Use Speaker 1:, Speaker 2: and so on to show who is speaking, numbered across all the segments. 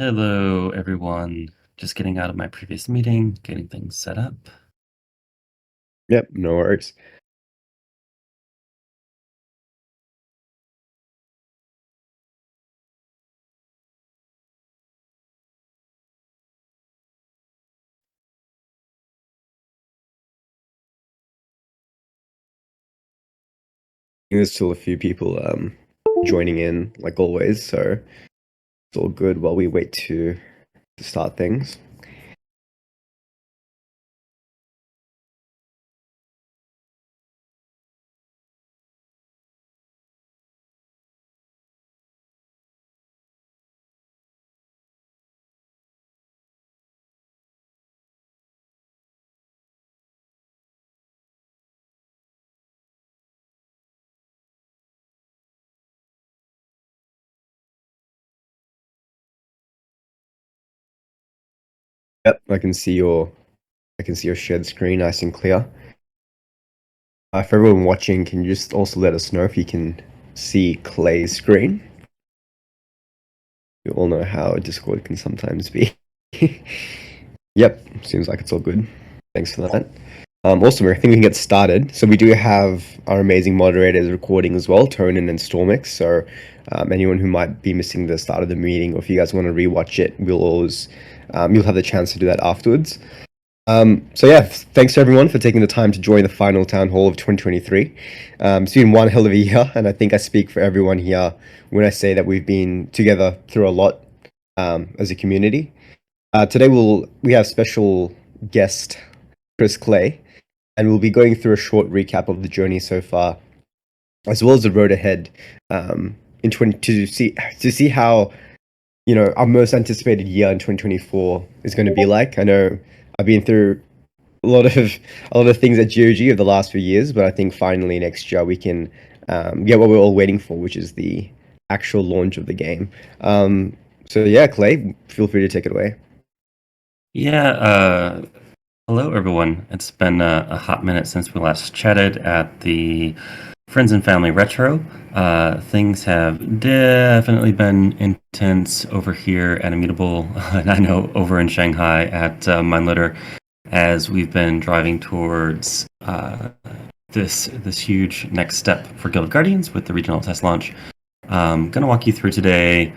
Speaker 1: Hello, everyone. Just getting out of my previous meeting, getting things set up.
Speaker 2: Yep, no worries. There's still a few people joining in, like always, so it's all good while we wait to start things. Yep, I can see your shared screen nice and clear. For everyone watching, can you just also let us know if you can see Clay's screen? You all know how Discord can sometimes be. Yep, seems like it's all good. Thanks for that. Awesome, I think we can get started. So we do have our amazing moderators recording as well, Tonin and Stormix. So anyone who might be missing the start of the meeting, or if you guys want to rewatch it, you'll have the chance to do that afterwards. So yeah, thanks to everyone for taking the time to join the final town hall of 2023. It's been one hell of a year, and I think I speak for everyone here when I say that we've been together through a lot as a community. Today we have special guest Chris Clay, and we'll be going through a short recap of the journey so far, as well as the road ahead in 20 to see how our most anticipated year in 2024 is going to be like. I know I've been through a lot of things at GOG over the last few years, but I think finally next year we can get what we're all waiting for, which is the actual launch of the game. So yeah, Clay, feel free to take it away.
Speaker 1: Yeah, hello, everyone. It's been a hot minute since we last chatted at the Friends and Family Retro. Things have definitely been intense over here at Immutable, and I know over in Shanghai at Mindlitter, as we've been driving towards this huge next step for Guild of Guardians with the regional test launch. Going to walk you through today,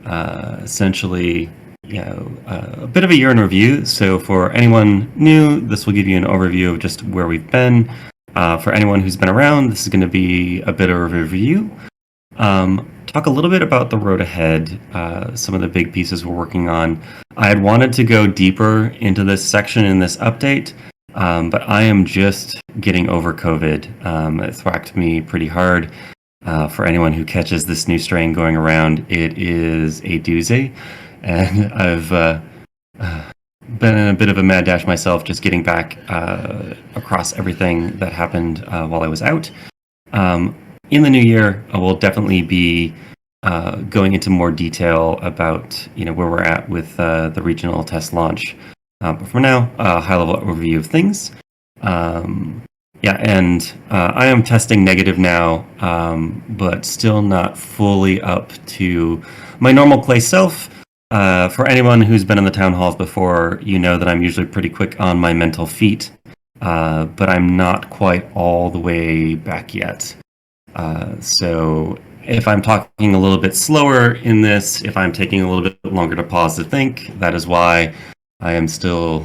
Speaker 1: essentially, a bit of a year in review. So for anyone new, this will give you an overview of just where we've been. For anyone who's been around, this is going to be a bit of a review. Talk a little bit about the road ahead, some of the big pieces we're working on. I had wanted to go deeper into this section in this update, but I am just getting over COVID. It thwacked me pretty hard. For anyone who catches this new strain going around, it is a doozy, and I've been in a bit of a mad dash myself, just getting back across everything that happened while I was out. In the new year, I will definitely be going into more detail about where we're at with the regional test launch. But for now, a high-level overview of things. Yeah, and I am testing negative now, but still not fully up to my normal Clay self. For anyone who's been in the town halls before, you know that I'm usually pretty quick on my mental feet, but I'm not quite all the way back yet. So if I'm talking a little bit slower in this, if I'm taking a little bit longer to pause to think, that is why I am still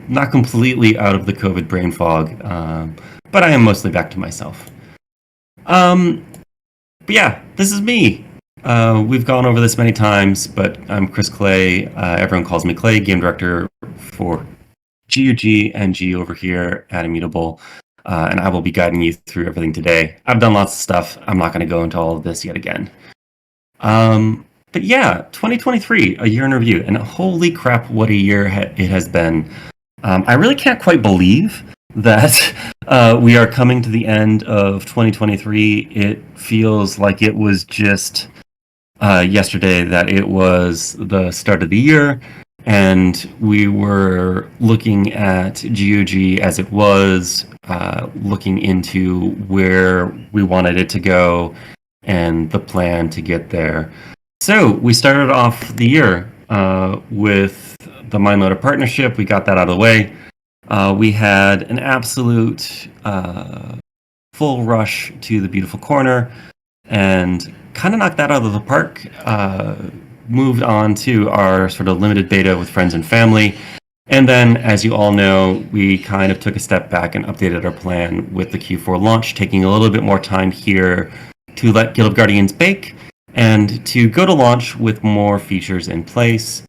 Speaker 1: not completely out of the COVID brain fog, but I am mostly back to myself. But yeah, this is me. We've gone over this many times, but I'm Chris Clay. Everyone calls me Clay, game director for GUG and G over here at Immutable. And I will be guiding you through everything today. I've done lots of stuff. I'm not going to go into all of this yet again. But yeah, 2023, a year in review, and holy crap, what a year it has been. I really can't quite believe that we are coming to the end of 2023. It feels like it was just yesterday that it was the start of the year, and we were looking at GOG as it was, looking into where we wanted it to go and the plan to get there. So we started off the year with the MindLoader partnership. We got that out of the way. We had an absolute full rush to the beautiful corner and kind of knocked that out of the park. Moved on to our sort of limited beta with friends and family. And then, as you all know, we kind of took a step back and updated our plan with the Q4 launch, taking a little bit more time here to let Guild of Guardians bake and to go to launch with more features in place.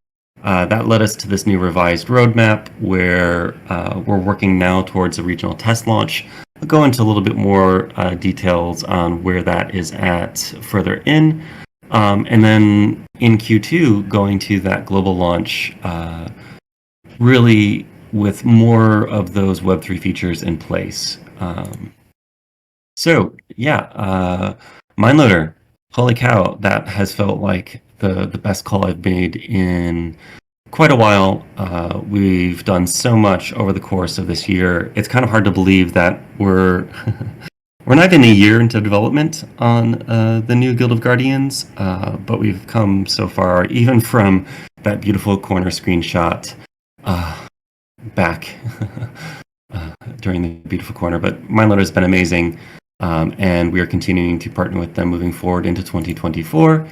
Speaker 1: That led us to this new revised roadmap where we're working now towards a regional test launch. I'll go into a little bit more details on where that is at further in. And then in Q2, going to that global launch, really with more of those Web3 features in place. MindLoader, holy cow, that has felt like the best call I've made in quite a while. We've done so much over the course of this year. It's kind of hard to believe that we're we're not even a year into development on the new Guild of Guardians, but we've come so far, even from that beautiful corner screenshot back during the beautiful corner. But MindLoader has been amazing, and we are continuing to partner with them moving forward into 2024.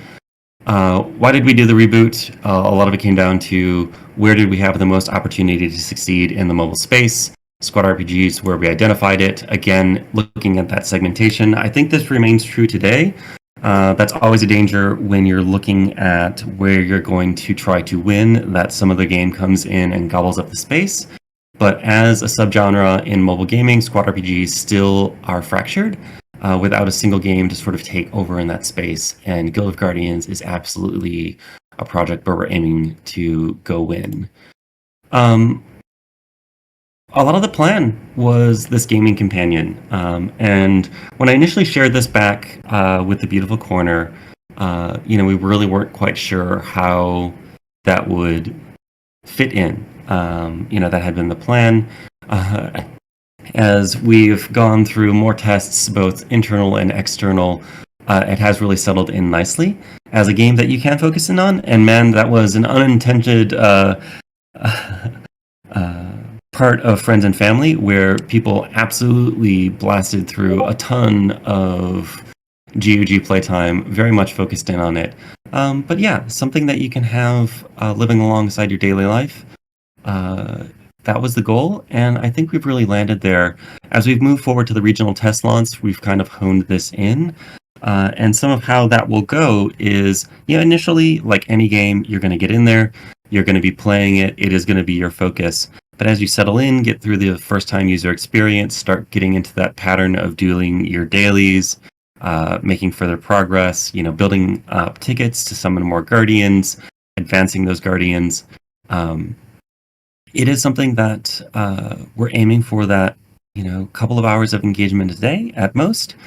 Speaker 1: Why did we do the reboot? A lot of it came down to where did we have the most opportunity to succeed in the mobile space. Squad RPGs, where we identified it. Again, looking at that segmentation, I think this remains true today. That's always a danger when you're looking at where you're going to try to win, that some of the game comes in and gobbles up the space. But as a subgenre in mobile gaming, squad RPGs still are fractured without a single game to sort of take over in that space. And Guild of Guardians is absolutely a project where we're aiming to go win. A lot of the plan was this gaming companion. And when I initially shared this back with the beautiful corner, we really weren't quite sure how that would fit in. That had been the plan. As we've gone through more tests, both internal and external, it has really settled in nicely as a game that you can focus in on. And man, that was an unintended part of Friends and Family where people absolutely blasted through a ton of GOG playtime, very much focused in on it. But yeah, something that you can have living alongside your daily life. That was the goal, and I think we've really landed there. As we've moved forward to the regional test launch, we've kind of honed this in. And some of how that will go is, initially, like any game, you're going to get in there, you're going to be playing it, it is going to be your focus. But as you settle in, get through the first-time user experience, start getting into that pattern of doing your dailies, making further progress, building up tickets to summon more guardians, advancing those guardians. It is something that we're aiming for that, couple of hours of engagement a day at most.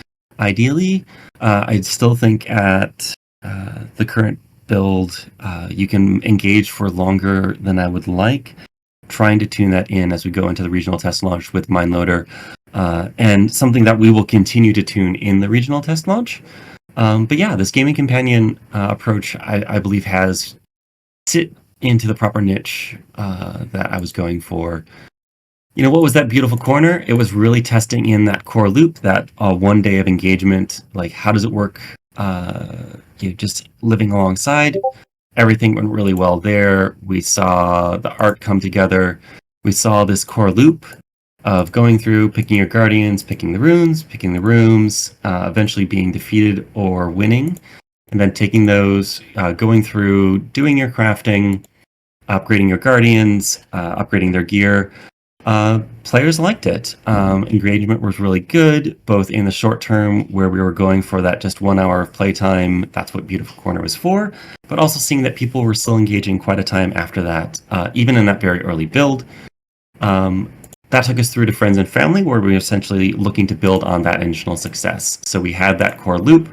Speaker 1: Ideally, I still think at the current build, you can engage for longer than I would like. Trying to tune that in as we go into the regional test launch with MindLoader, and something that we will continue to tune in the regional test launch. But yeah, this gaming companion approach, I believe, has sit into the proper niche that I was going for. What was that beautiful corner? It was really testing in that core loop, that 1 day of engagement. Like, how does it work? Just living alongside. Everything went really well there. We saw the art come together. We saw this core loop of going through, picking your guardians, picking the runes, picking the rooms, eventually being defeated or winning, and then taking those, going through, doing your crafting, upgrading your guardians, upgrading their gear. Players liked it. Engagement was really good, both in the short term where we were going for that just 1 hour of playtime. That's what Beautiful Corner was for, but also seeing that people were still engaging quite a time after that, even in that very early build. That took us through to Friends and Family, where we were essentially looking to build on that initial success. So we had that core loop,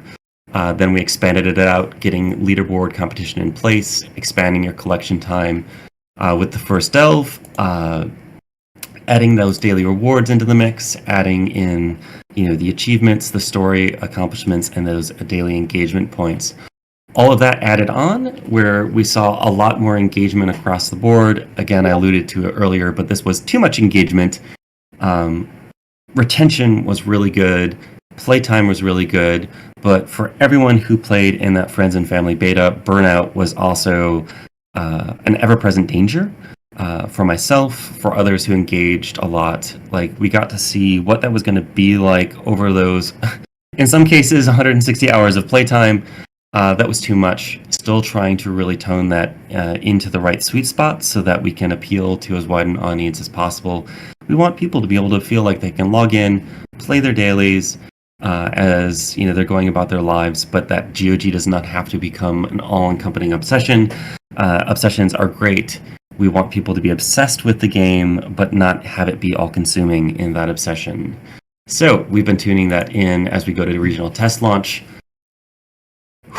Speaker 1: then we expanded it out, getting leaderboard competition in place, expanding your collection time with the first delve, adding those daily rewards into the mix, adding in, the achievements, the story accomplishments, and those daily engagement points. all of that added on, where we saw a lot more engagement across the board. Again, I alluded to it earlier, but this was too much engagement. Retention was really good. Playtime was really good. But for everyone who played in that Friends and Family beta, burnout was also an ever-present danger. For myself, for others who engaged a lot, like we got to see what that was going to be like over those, in some cases, 160 hours of playtime. That was too much. Still trying to really tone that into the right sweet spot so that we can appeal to as wide an audience as possible. We want people to be able to feel like they can log in, play their dailies as they're going about their lives, but that GOG does not have to become an all-encompassing obsession. Obsessions are great. We want people to be obsessed with the game, but not have it be all-consuming in that obsession. So we've been tuning that in as we go to the regional test launch.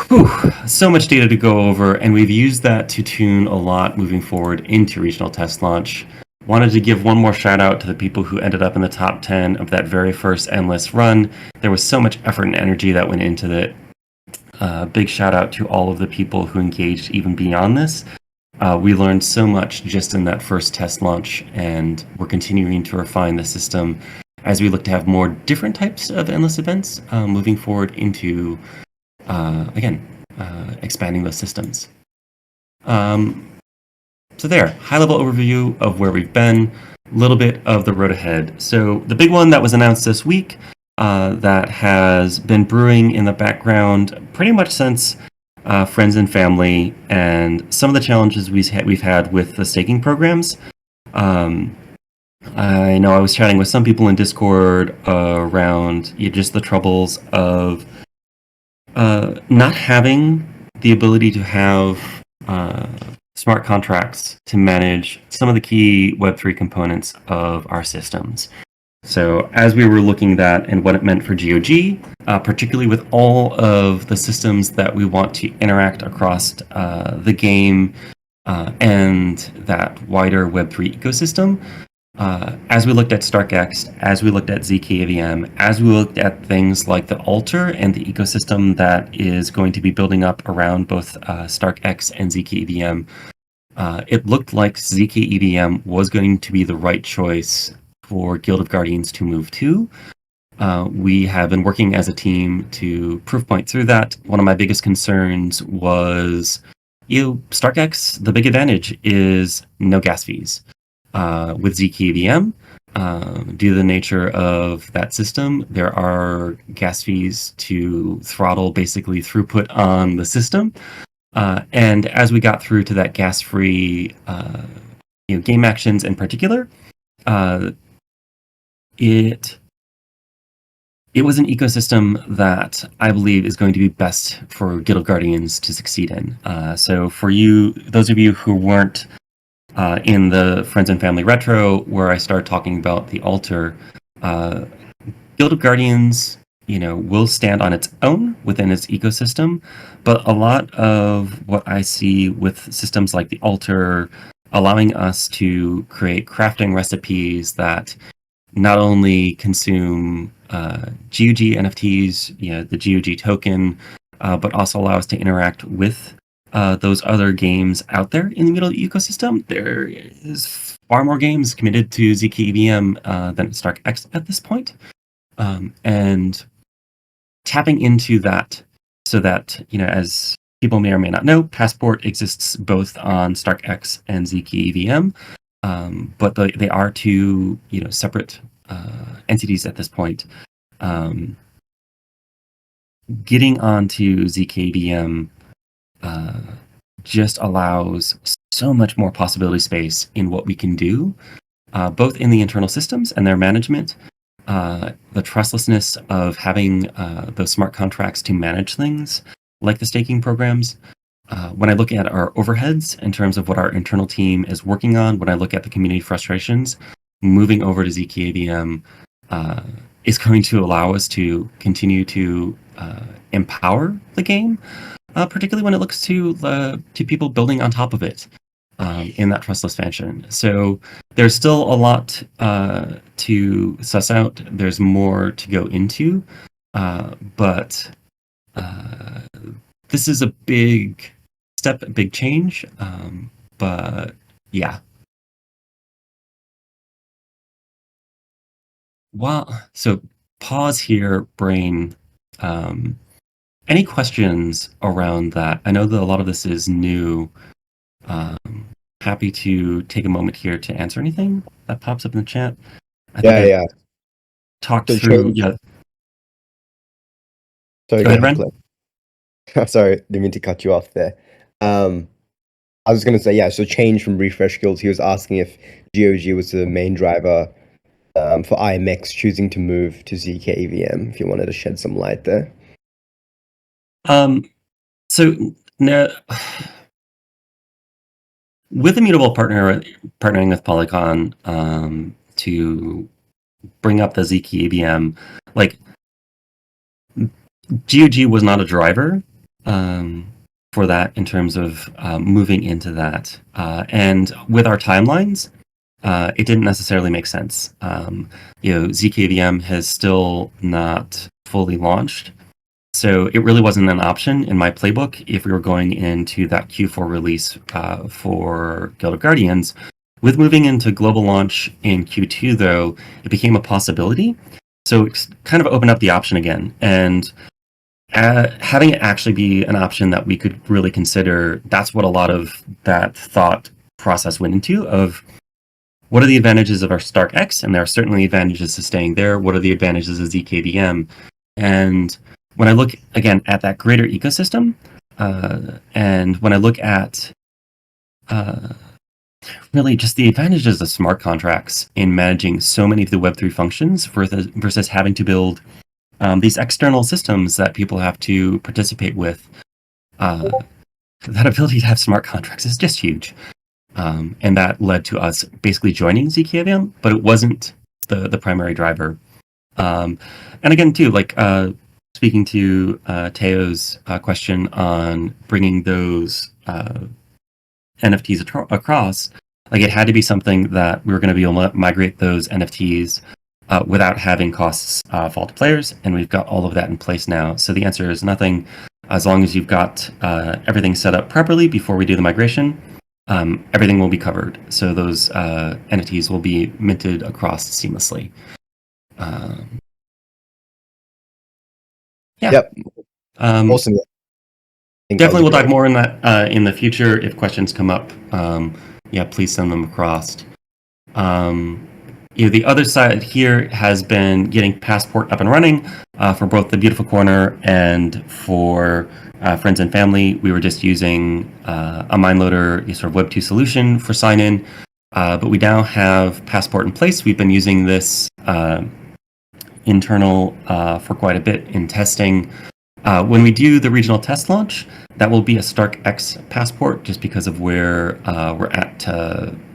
Speaker 1: Whew, so much data to go over, and we've used that to tune a lot moving forward into regional test launch. Wanted to give one more shout out to the people who ended up in the top 10 of that very first Endless run. There was so much effort and energy that went into it. Big shout out to all of the people who engaged even beyond this. We learned so much just in that first test launch, and we're continuing to refine the system as we look to have more different types of Endless events moving forward into expanding those systems. So there, high-level overview of where we've been, a little bit of the road ahead. So the big one that was announced this week that has been brewing in the background pretty much since Friends and Family, and some of the challenges we've had with the staking programs. I know I was chatting with some people in Discord around just the troubles of not having the ability to have smart contracts to manage some of the key Web3 components of our systems. So as we were looking at that and what it meant for GOG, particularly with all of the systems that we want to interact across the game and that wider Web3 ecosystem, as we looked at StarkX, as we looked at zkAVM, as we looked at things like the Altar and the ecosystem that is going to be building up around both StarkX and zkAVM, it looked like zkAVM was going to be the right choice for Guild of Guardians to move to. We have been working as a team to proof point through that. One of my biggest concerns was, StarkX, the big advantage is no gas fees. With zkAVM, due to the nature of that system, there are gas fees to throttle basically throughput on the system. And as we got through to that gas-free game actions in particular, it was an ecosystem that I believe is going to be best for Guild of Guardians to succeed in. So for those of you who weren't in the Friends and Family Retro, where I started talking about the Altar, Guild of Guardians, will stand on its own within its ecosystem, but a lot of what I see with systems like the Altar, allowing us to create crafting recipes that not only consume GOG NFTs, the GOG token, but also allow us to interact with those other games out there in the middle ecosystem. There is far more games committed to zkAVM than StarkX at this point. And tapping into that so that, as people may or may not know, Passport exists both on StarkX and zkAVM, but they are two, separate entities at this point. Getting onto zkAVM just allows so much more possibility space in what we can do, both in the internal systems and their management, the trustlessness of having those smart contracts to manage things like the staking programs. When I look at our overheads in terms of what our internal team is working on, when I look at the community frustrations, moving over to zkAVM is going to allow us to continue to empower the game, particularly when it looks to people building on top of it in that trustless fashion. So there's still a lot to suss out. There's more to go into, but this is a big step, a big change, but yeah. So pause here, brain. Any questions around that? I know that a lot of this is new. Happy to take a moment here to answer anything that pops up in the chat. I think
Speaker 2: Yeah.
Speaker 1: talked
Speaker 2: So
Speaker 1: through.
Speaker 2: change.
Speaker 1: Yeah.
Speaker 2: Sorry,
Speaker 1: Go
Speaker 2: go
Speaker 1: ahead,
Speaker 2: ahead,
Speaker 1: Ren.
Speaker 2: Claire. Sorry, didn't mean to cut you off there. I was gonna say, yeah, so change from refresh skills. He was asking if GOG was the main driver for IMX choosing to move to ZKVM, if you wanted to shed some light there.
Speaker 1: So no, with Immutable partnering with Polygon to bring up the ZK AVM, like GOG was not a driver for that in terms of moving into that, and with our timelines, it didn't necessarily make sense. ZKVM has still not fully launched. So it really wasn't an option in my playbook if we were going into that Q4 release for Guild of Guardians. With moving into global launch in Q2, though, it became a possibility. So it's kind of opened up the option again. And having it actually be an option that we could really consider, that's what a lot of that thought process went into of what are the advantages of our Stark X? And there are certainly advantages to staying there. What are the advantages of ZKVM? And when I look again at that greater ecosystem, and when I look at really just the advantages of smart contracts in managing so many of the Web3 functions versus having to build these external systems that people have to participate with, that ability to have smart contracts is just huge. And that led to us basically joining ZKVM, but it wasn't the primary driver. And again, too, like speaking to Teo's question on bringing those NFTs across, like it had to be something that we were going to be able to migrate those NFTs without having costs fall to players, and we've got all of that in place now. So the answer is nothing. As long as you've got everything set up properly before we do the migration, everything will be covered. So those NFTs will be minted across seamlessly. Yeah.
Speaker 2: Yep. Awesome.
Speaker 1: Definitely, we'll dive more in that in the future. If questions come up, please send them across. The other side here has been getting Passport up and running for both the Beautiful Corner and for friends and family. We were just using a MineLoader sort of Web2 solution for sign-in, but we now have Passport in place. We've been using this internal for quite a bit in testing. When we do the regional test launch, that will be a Stark X passport just because of where we're at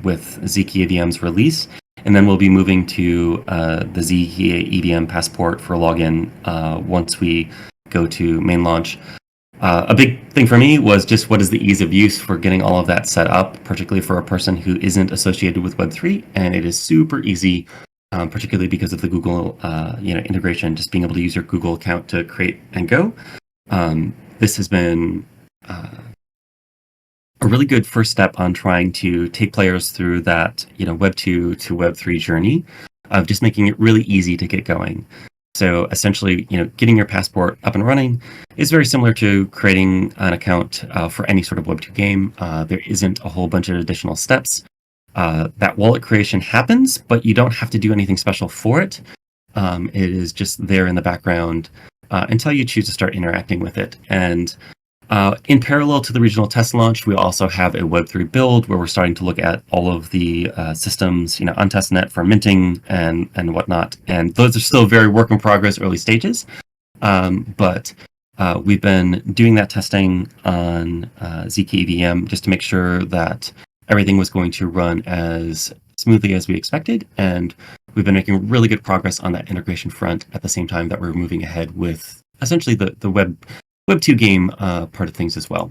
Speaker 1: with ZK EVM's release. And then we'll be moving to the ZK EVM passport for login once we go to main launch. A big thing for me was just what is the ease of use for getting all of that set up, particularly for a person who isn't associated with Web3. And it is super easy, particularly because of the Google integration, just being able to use your Google account to create and go. This has been a really good first step on trying to take players through that Web 2 to Web 3 journey of just making it really easy to get going. So essentially, getting your passport up and running is very similar to creating an account for any sort of Web 2 game. There isn't a whole bunch of additional steps. That wallet creation happens, but you don't have to do anything special for it. It is just there in the background until you choose to start interacting with it. And in parallel to the regional test launch, we also have a Web3 build where we're starting to look at all of the systems, on testnet for minting and whatnot. And those are still very work in progress, early stages. But we've been doing that testing on ZK EVM just to make sure that everything was going to run as smoothly as we expected. And we've been making really good progress on that integration front at the same time that we're moving ahead with essentially the Web 2 game part of things as well.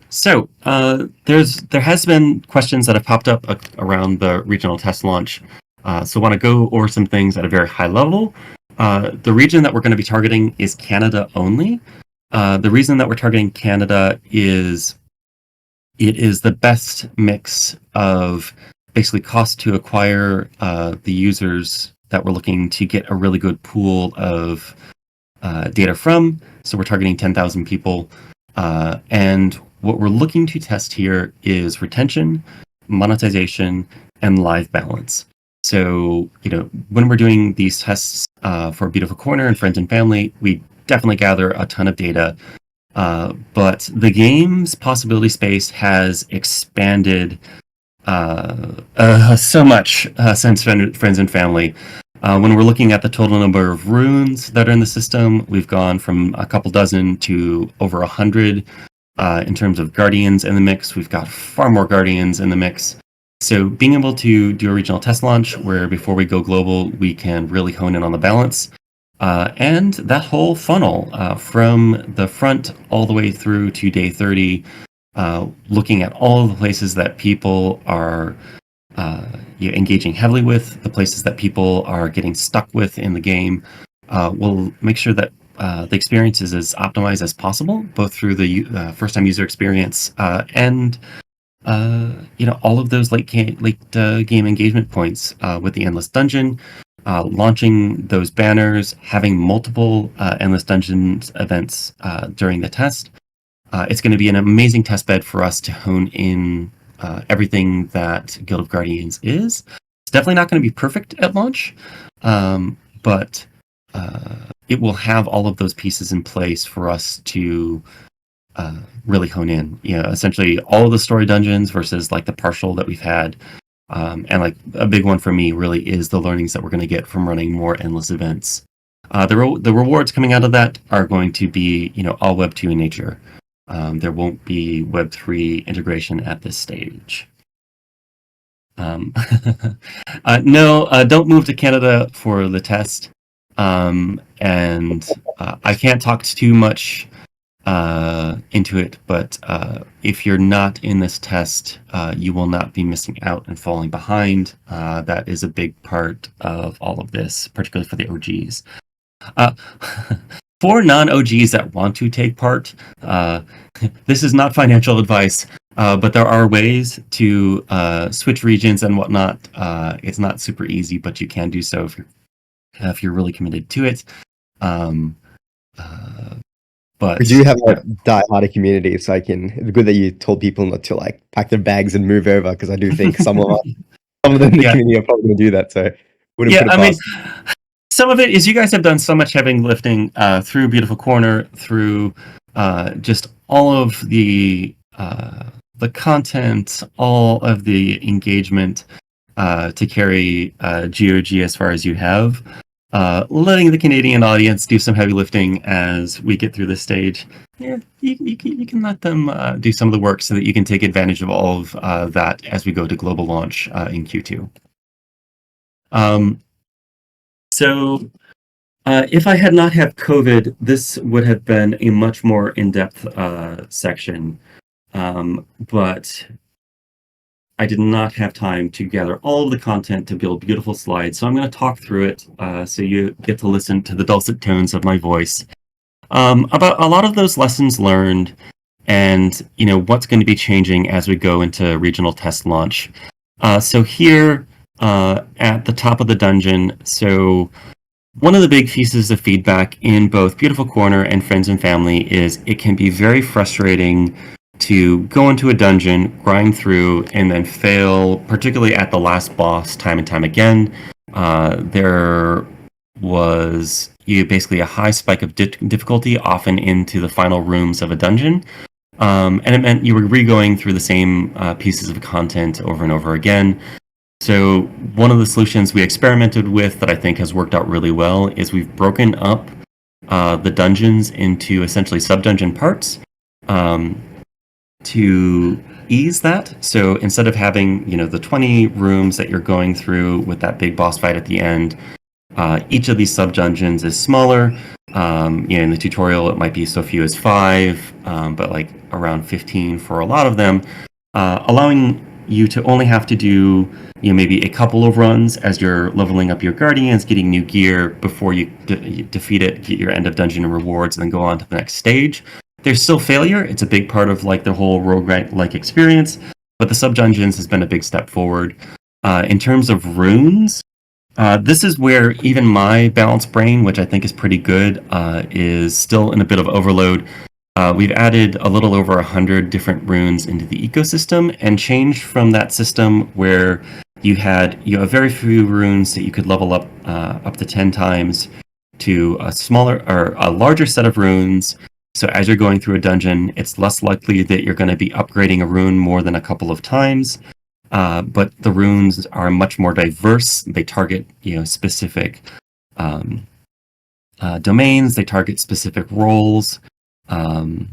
Speaker 1: So there has been questions that have popped up around the regional test launch. So I want to go over some things at a very high level. The region that we're going to be targeting is Canada only. The reason that we're targeting Canada is it is the best mix of basically cost to acquire the users that we're looking to get a really good pool of data from. So we're targeting 10,000 people. And what we're looking to test here is retention, monetization, and live balance. So, when we're doing these tests for Beautiful Corner and Friends and Family, we definitely gather a ton of data. But the game's possibility space has expanded so much since Friends and Family. When we're looking at the total number of runes that are in the system, we've gone from a couple dozen to over 100. In terms of guardians in the mix, we've got far more guardians in the mix. So being able to do a regional test launch where before we go global, we can really hone in on the balance. And that whole funnel from the front all the way through to day 30, looking at all of the places that people are engaging heavily with, the places that people are getting stuck with in the game, we'll make sure that the experience is as optimized as possible, both through the first-time user experience and all of those late game engagement points with the Endless Dungeon, launching those banners, having multiple Endless Dungeons events during the test. It's going to be an amazing test bed for us to hone in everything that Guild of Guardians is. It's definitely not going to be perfect at launch, but it will have all of those pieces in place for us to really hone in. Essentially all of the story dungeons versus like the partial that we've had. And like a big one for me really is the learnings that we're going to get from running more endless events. The rewards coming out of that are going to be, all Web 2 in nature. There won't be Web 3 integration at this stage. No, don't move to Canada for the test. And I can't talk too much into it, but if you're not in this test, you will not be missing out and falling behind. That is a big part of all of this, particularly for the OGs. For non-OGs that want to take part, this is not financial advice, but there are ways to switch regions and whatnot. It's not super easy, but you can do so if you're really committed to it. But
Speaker 2: we do have a die-hard community, so it's good that you told people not to like pack their bags and move over, because I do think some of them in the community are probably going to do that. So wouldn't put it past.
Speaker 1: Some of it is you guys have done so much heavy lifting through Beautiful Corner, through just all of the content, all of the engagement to carry GOG as far as you have. Letting the Canadian audience do some heavy lifting as we get through this stage. Yeah, you can let them do some of the work so that you can take advantage of all of that as we go to global launch in Q2. So if I had not had COVID, this would have been a much more in-depth section, but I did not have time to gather all of the content to build beautiful slides, so I'm going to talk through it so you get to listen to the dulcet tones of my voice about a lot of those lessons learned and what's going to be changing as we go into regional test launch. So here at the top of the dungeon, so one of the big pieces of feedback in both Beautiful Corner and Friends and Family is it can be very frustrating to go into a dungeon, grind through, and then fail, particularly at the last boss time and time again. There was basically a high spike of difficulty, often into the final rooms of a dungeon. And it meant you were re-going through the same pieces of content over and over again. So one of the solutions we experimented with that I think has worked out really well is we've broken up the dungeons into essentially sub-dungeon parts. To ease that, so instead of having the 20 rooms that you're going through with that big boss fight at the end, each of these sub dungeons is smaller. In the tutorial it might be so few as 5, but like around 15 for a lot of them, allowing you to only have to do maybe a couple of runs as you're leveling up your guardians, getting new gear before you defeat it, get your end of dungeon rewards, and then go on to the next stage. There's still failure. It's a big part of like the whole roguelike experience, but the sub dungeons has been a big step forward. In terms of runes, this is where even my balanced brain, which I think is pretty good, is still in a bit of overload. We've added a little over 100 different runes into the ecosystem and changed from that system where you had a very few runes that you could level up to 10 times to a smaller or a larger set of runes. So as you're going through a dungeon, it's less likely that you're going to be upgrading a rune more than a couple of times. But the runes are much more diverse. They target specific domains. They target specific roles. Let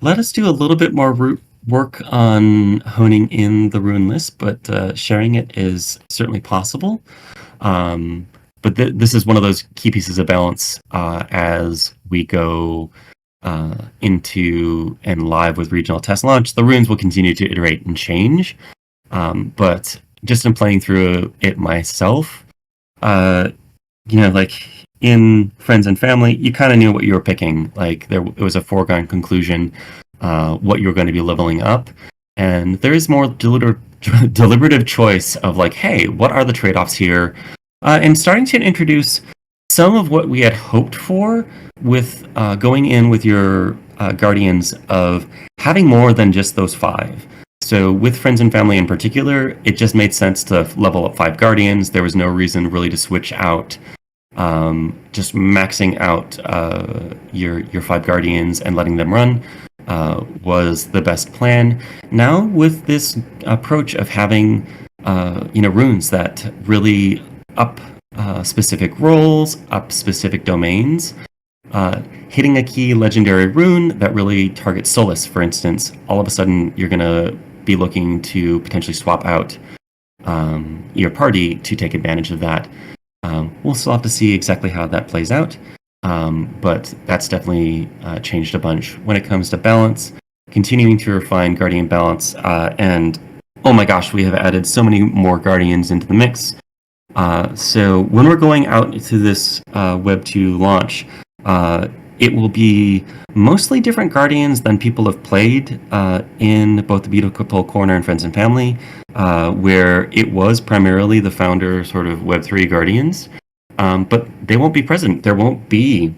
Speaker 1: us do a little bit more work on honing in the rune list, but sharing it is certainly possible. But this is one of those key pieces of balance as we go into and live with regional test launch. The runes will continue to iterate and change, but just in playing through it myself, like in Friends and Family, you kind of knew what you were picking. Like it was a foregone conclusion what you were going to be leveling up, and there is more deliberative choice of like, hey, what are the trade-offs here, and starting to introduce some of what we had hoped for with going in with your guardians of having more than just those 5. So with Friends and Family in particular, it just made sense to level up 5 guardians. There was no reason really to switch out. Just maxing out your 5 guardians and letting them run was the best plan. Now with this approach of having runes that really up specific roles, up specific domains, hitting a key legendary rune that really targets Solus, for instance, all of a sudden you're going to be looking to potentially swap out your party to take advantage of that. We'll still have to see exactly how that plays out, but that's definitely changed a bunch. When it comes to balance, continuing to refine Guardian balance, and oh my gosh, we have added so many more Guardians into the mix. So when we're going out to this Web 2 launch, it will be mostly different Guardians than people have played in both the Beautiful Corner and Friends and Family, where it was primarily the founder sort of Web3 Guardians, but they won't be present. There won't be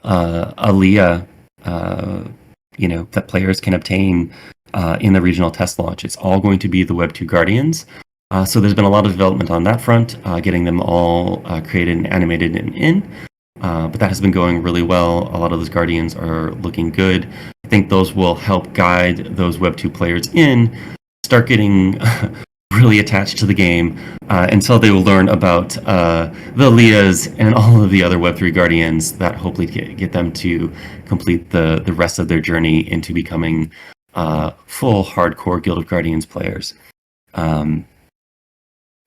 Speaker 1: Aaliyah, that players can obtain in the regional test launch. It's all going to be the Web2 Guardians. So there's been a lot of development on that front, getting them all created and animated and in. But that has been going really well. A lot of those Guardians are looking good. I think those will help guide those Web 2 players in, start getting really attached to the game until they will learn about the Leahs and all of the other Web 3 Guardians that hopefully get them to complete the rest of their journey into becoming full hardcore Guild of Guardians players.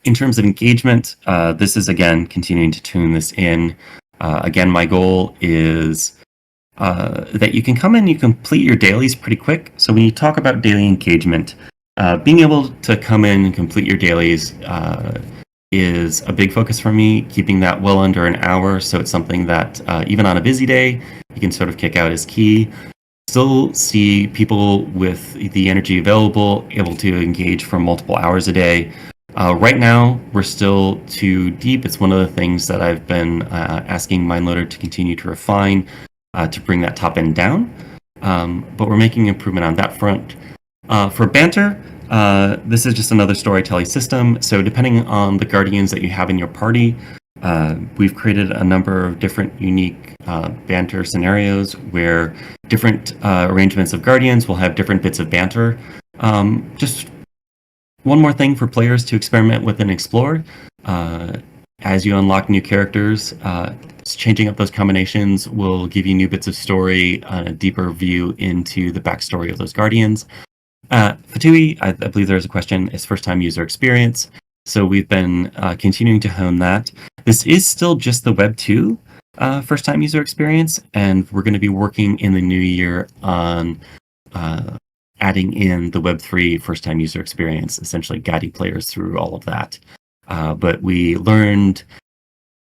Speaker 1: In terms of engagement, this is, again, continuing to tune this in. Again, my goal is that you can come in, you complete your dailies pretty quick. So when you talk about daily engagement, being able to come in and complete your dailies is a big focus for me, keeping that well under an hour. So it's something that even on a busy day, you can sort of kick out as key. Still see people with the energy available, able to engage for multiple hours a day. Right now, we're still too deep. It's one of the things that I've been asking MindLoader to continue to refine to bring that top end down. But we're making improvement on that front. For banter, this is just another storytelling system. So depending on the Guardians that you have in your party, we've created a number of different unique banter scenarios where different arrangements of Guardians will have different bits of banter. Just one more thing for players to experiment with and explore. As you unlock new characters, changing up those combinations will give you new bits of story, a deeper view into the backstory of those Guardians. Fatui, I believe there's a question, is first-time user experience. So we've been continuing to hone that. This is still just the Web 2 first-time user experience, and we're going to be working in the new year on adding in the Web3 first-time user experience, essentially guiding players through all of that. But we learned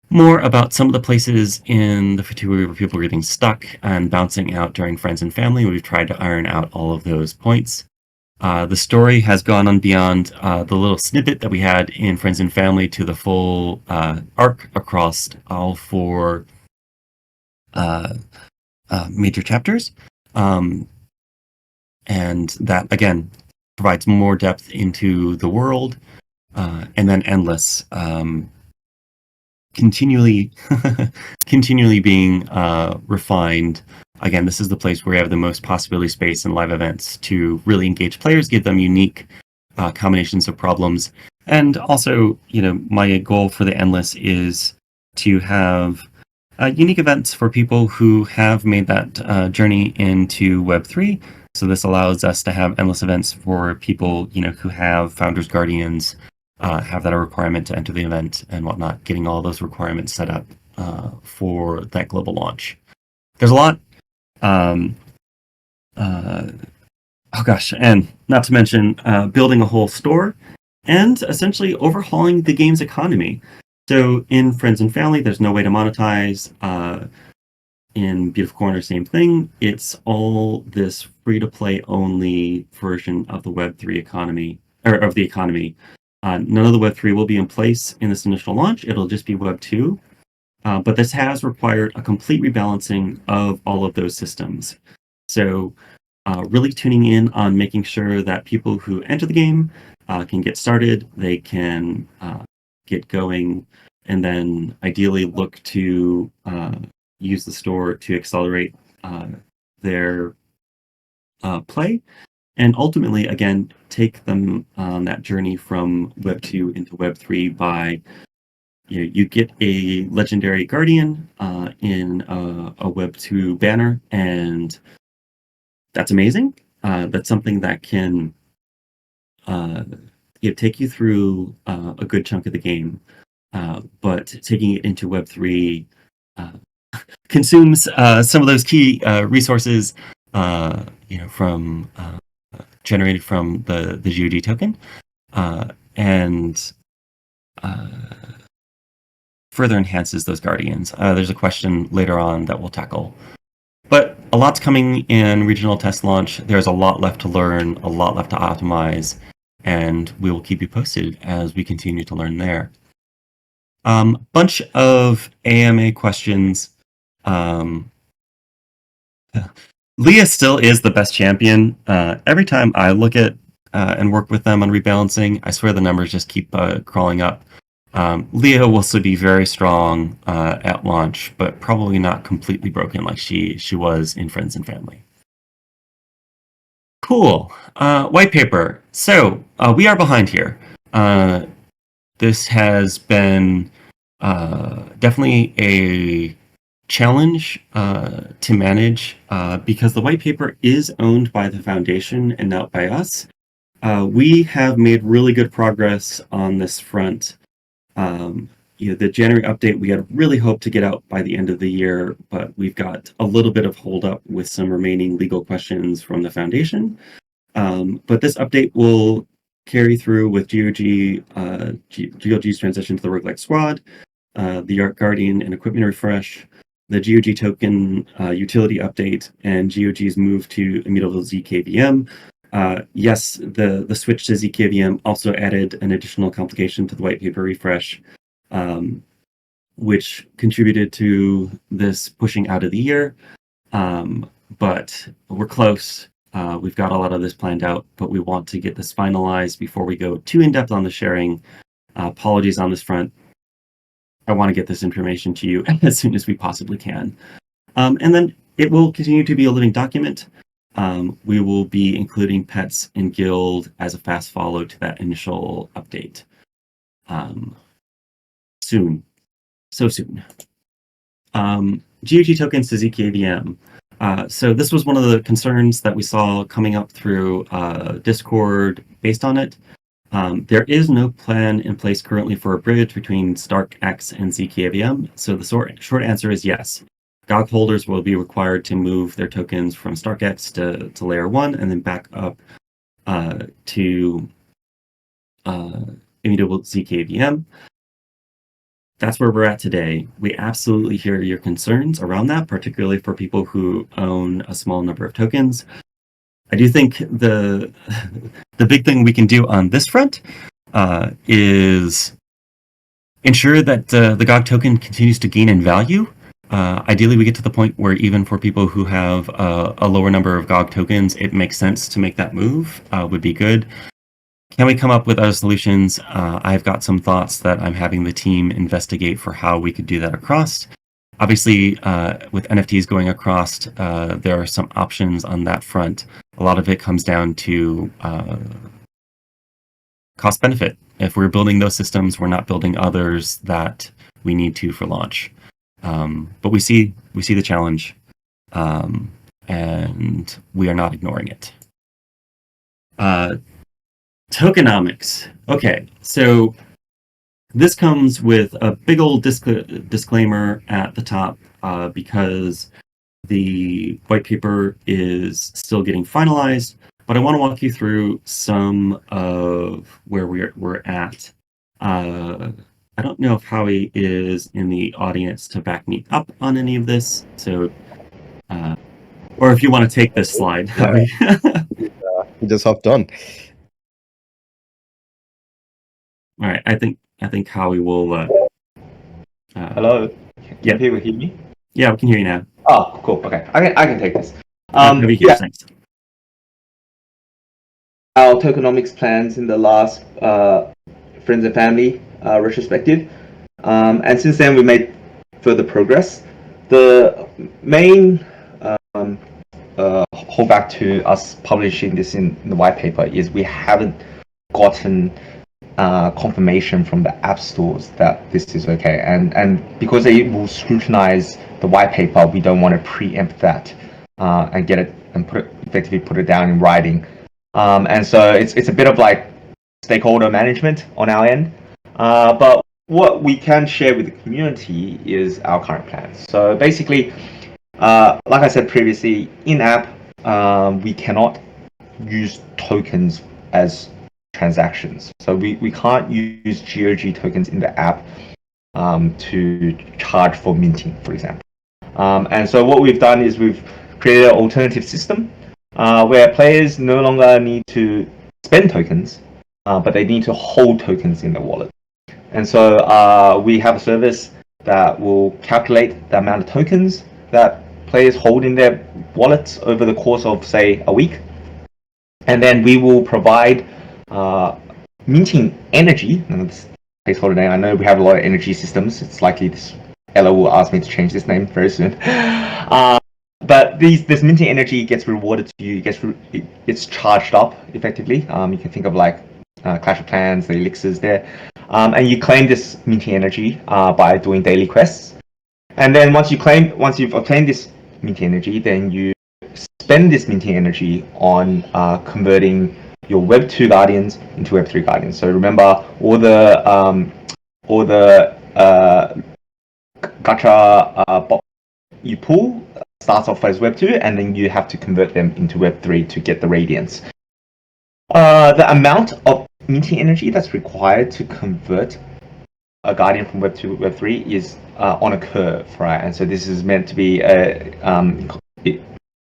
Speaker 1: more about some of the places in the Fatui where people were getting stuck and bouncing out during friends and family. We've tried to iron out all of those points. The story has gone on beyond the little snippet that we had in Friends and Family to the full arc across all 4 major chapters. And that, again, provides more depth into the world. And then Endless, continually being refined. Again, this is the place where we have the most possibility space in live events to really engage players, give them unique combinations of problems. And also, my goal for the Endless is to have unique events for people who have made that journey into Web3. So this allows us to have Endless events for people, who have Founders Guardians, have that a requirement to enter the event and whatnot, getting all those requirements set up for that global launch. There's a lot. And not to mention building a whole store and essentially overhauling the game's economy. So in Friends and Family, there's no way to monetize. In Beautiful Corner, same thing. It's all this free-to-play only version of the Web3 economy, or of the economy. None of the Web3 will be in place in this initial launch. It'll just be Web2. But this has required a complete rebalancing of all of those systems. So really tuning in on making sure that people who enter the game can get started, they can get going, and then ideally look to use the store to accelerate their play. And ultimately, again, take them on that journey from Web 2 into Web 3 by, you get a legendary Guardian in a Web 2 banner, and that's amazing. That's something that can take you through a good chunk of the game. But taking it into Web 3 consumes some of those key resources, from generated from the GOG token, and further enhances those Guardians. There's a question later on that we'll tackle. But a lot's coming in regional test launch. There's a lot left to learn, a lot left to optimize, and we will keep you posted as we continue to learn there. Bunch of AMA questions. Leah still is the best champion. Every time I look at and work with them on rebalancing, I swear the numbers just keep crawling up. Leah will still be very strong at launch, but probably not completely broken like she was in Friends and Family. Cool. White paper. So we are behind here. This has been definitely a challenge to manage because the white paper is owned by the foundation and not by us. We have made really good progress on this front. The January update we had really hoped to get out by the end of the year, but we've got a little bit of holdup with some remaining legal questions from the foundation. But this update will carry through with GOG's transition to the Roguelike Squad, the Art Guardian and equipment refresh, the GOG token utility update, and GOG's move to immutable ZKVM. Yes, the switch to ZKVM also added an additional complication to the white paper refresh, which contributed to this pushing out of the year. But we're close. We've got a lot of this planned out, but we want to get this finalized before we go too in-depth on the sharing. Apologies on this front. I want to get this information to you as soon as we possibly can. And then it will continue to be a living document. We will be including pets and guild as a fast follow to that initial update. Soon. So soon. GOG tokens to ZKVM. So this was one of the concerns that we saw coming up through Discord based on it. There is no plan in place currently for a bridge between StarkX and ZKVM. So the short answer is yes. GOG holders will be required to move their tokens from StarkX to layer 1 and then back up to immutable zkVM. That's where we're at today. We absolutely hear your concerns around that, particularly for people who own a small number of tokens. I do think the big thing we can do on this front is ensure that the GOG token continues to gain in value. Ideally, we get to the point where even for people who have a lower number of GOG tokens, it makes sense to make that move, would be good. Can we come up with other solutions? I've got some thoughts that I'm having the team investigate for how we could do that across. Obviously, with NFTs going across, there are some options on that front. A lot of it comes down to cost benefit. If we're building those systems, we're not building others that we need to for launch. But we see the challenge, and we are not ignoring it. Tokenomics. Okay, so this comes with a big old disclaimer at the top because the white paper is still getting finalized, but I want to walk you through some of where we're at. I don't know if Howie is in the audience to back me up on any of this, so or if you want to take this slide, Howie.
Speaker 2: He just hopped on.
Speaker 1: All right, I think Howie will.
Speaker 3: Hello.
Speaker 1: Yeah.
Speaker 3: Can people hear me?
Speaker 1: Yeah, we can hear you now.
Speaker 3: Oh, cool. Okay, I can take this.
Speaker 1: Howie here, thanks.
Speaker 3: Our tokenomics plans in the last friends and family retrospective, and since then we made further progress. The main holdback to us publishing this in the white paper is we haven't gotten confirmation from the app stores that this is okay, and because they will scrutinize the white paper, we don't want to preempt that and get it and effectively put it down in writing. And so it's a bit of like stakeholder management on our end, but what we can share with the community is our current plans. So basically, like I said previously, in-app we cannot use tokens as transactions. So we can't use GOG tokens in the app to charge for minting, for example. And so what we've done is we've created an alternative system where players no longer need to spend tokens, but they need to hold tokens in the wallet. And so we have a service that will calculate the amount of tokens that players hold in their wallets over the course of, say, a week. And then we will provide minting energy. And this placeholder name, I know we have a lot of energy systems. It's likely this Ella will ask me to change this name very soon. But this minting energy gets rewarded to you. It's charged up effectively. You can think of like Clash of Clans, the elixirs there, and you claim this minting energy by doing daily quests. And then once you've obtained this minting energy, then you spend this minting energy on converting your Web 2 guardians into Web 3 guardians. So remember, all the gacha box you pull starts off as Web 2, and then you have to convert them into Web 3 to get the radiance. The amount of minting energy that's required to convert a guardian from Web 2 to Web 3 is on a curve, right? And so this is meant to be a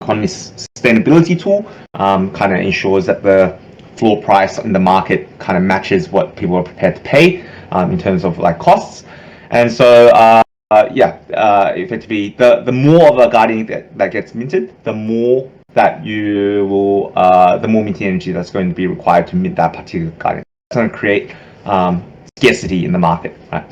Speaker 3: economy sustainability tool, kind of ensures that the floor price in the market kind of matches what people are prepared to pay in terms of like costs. And so effectively the more of a guardian that gets minted, the more that you will the more minting energy that's going to be required to mint that particular guardian. It's going to create scarcity in the market, right?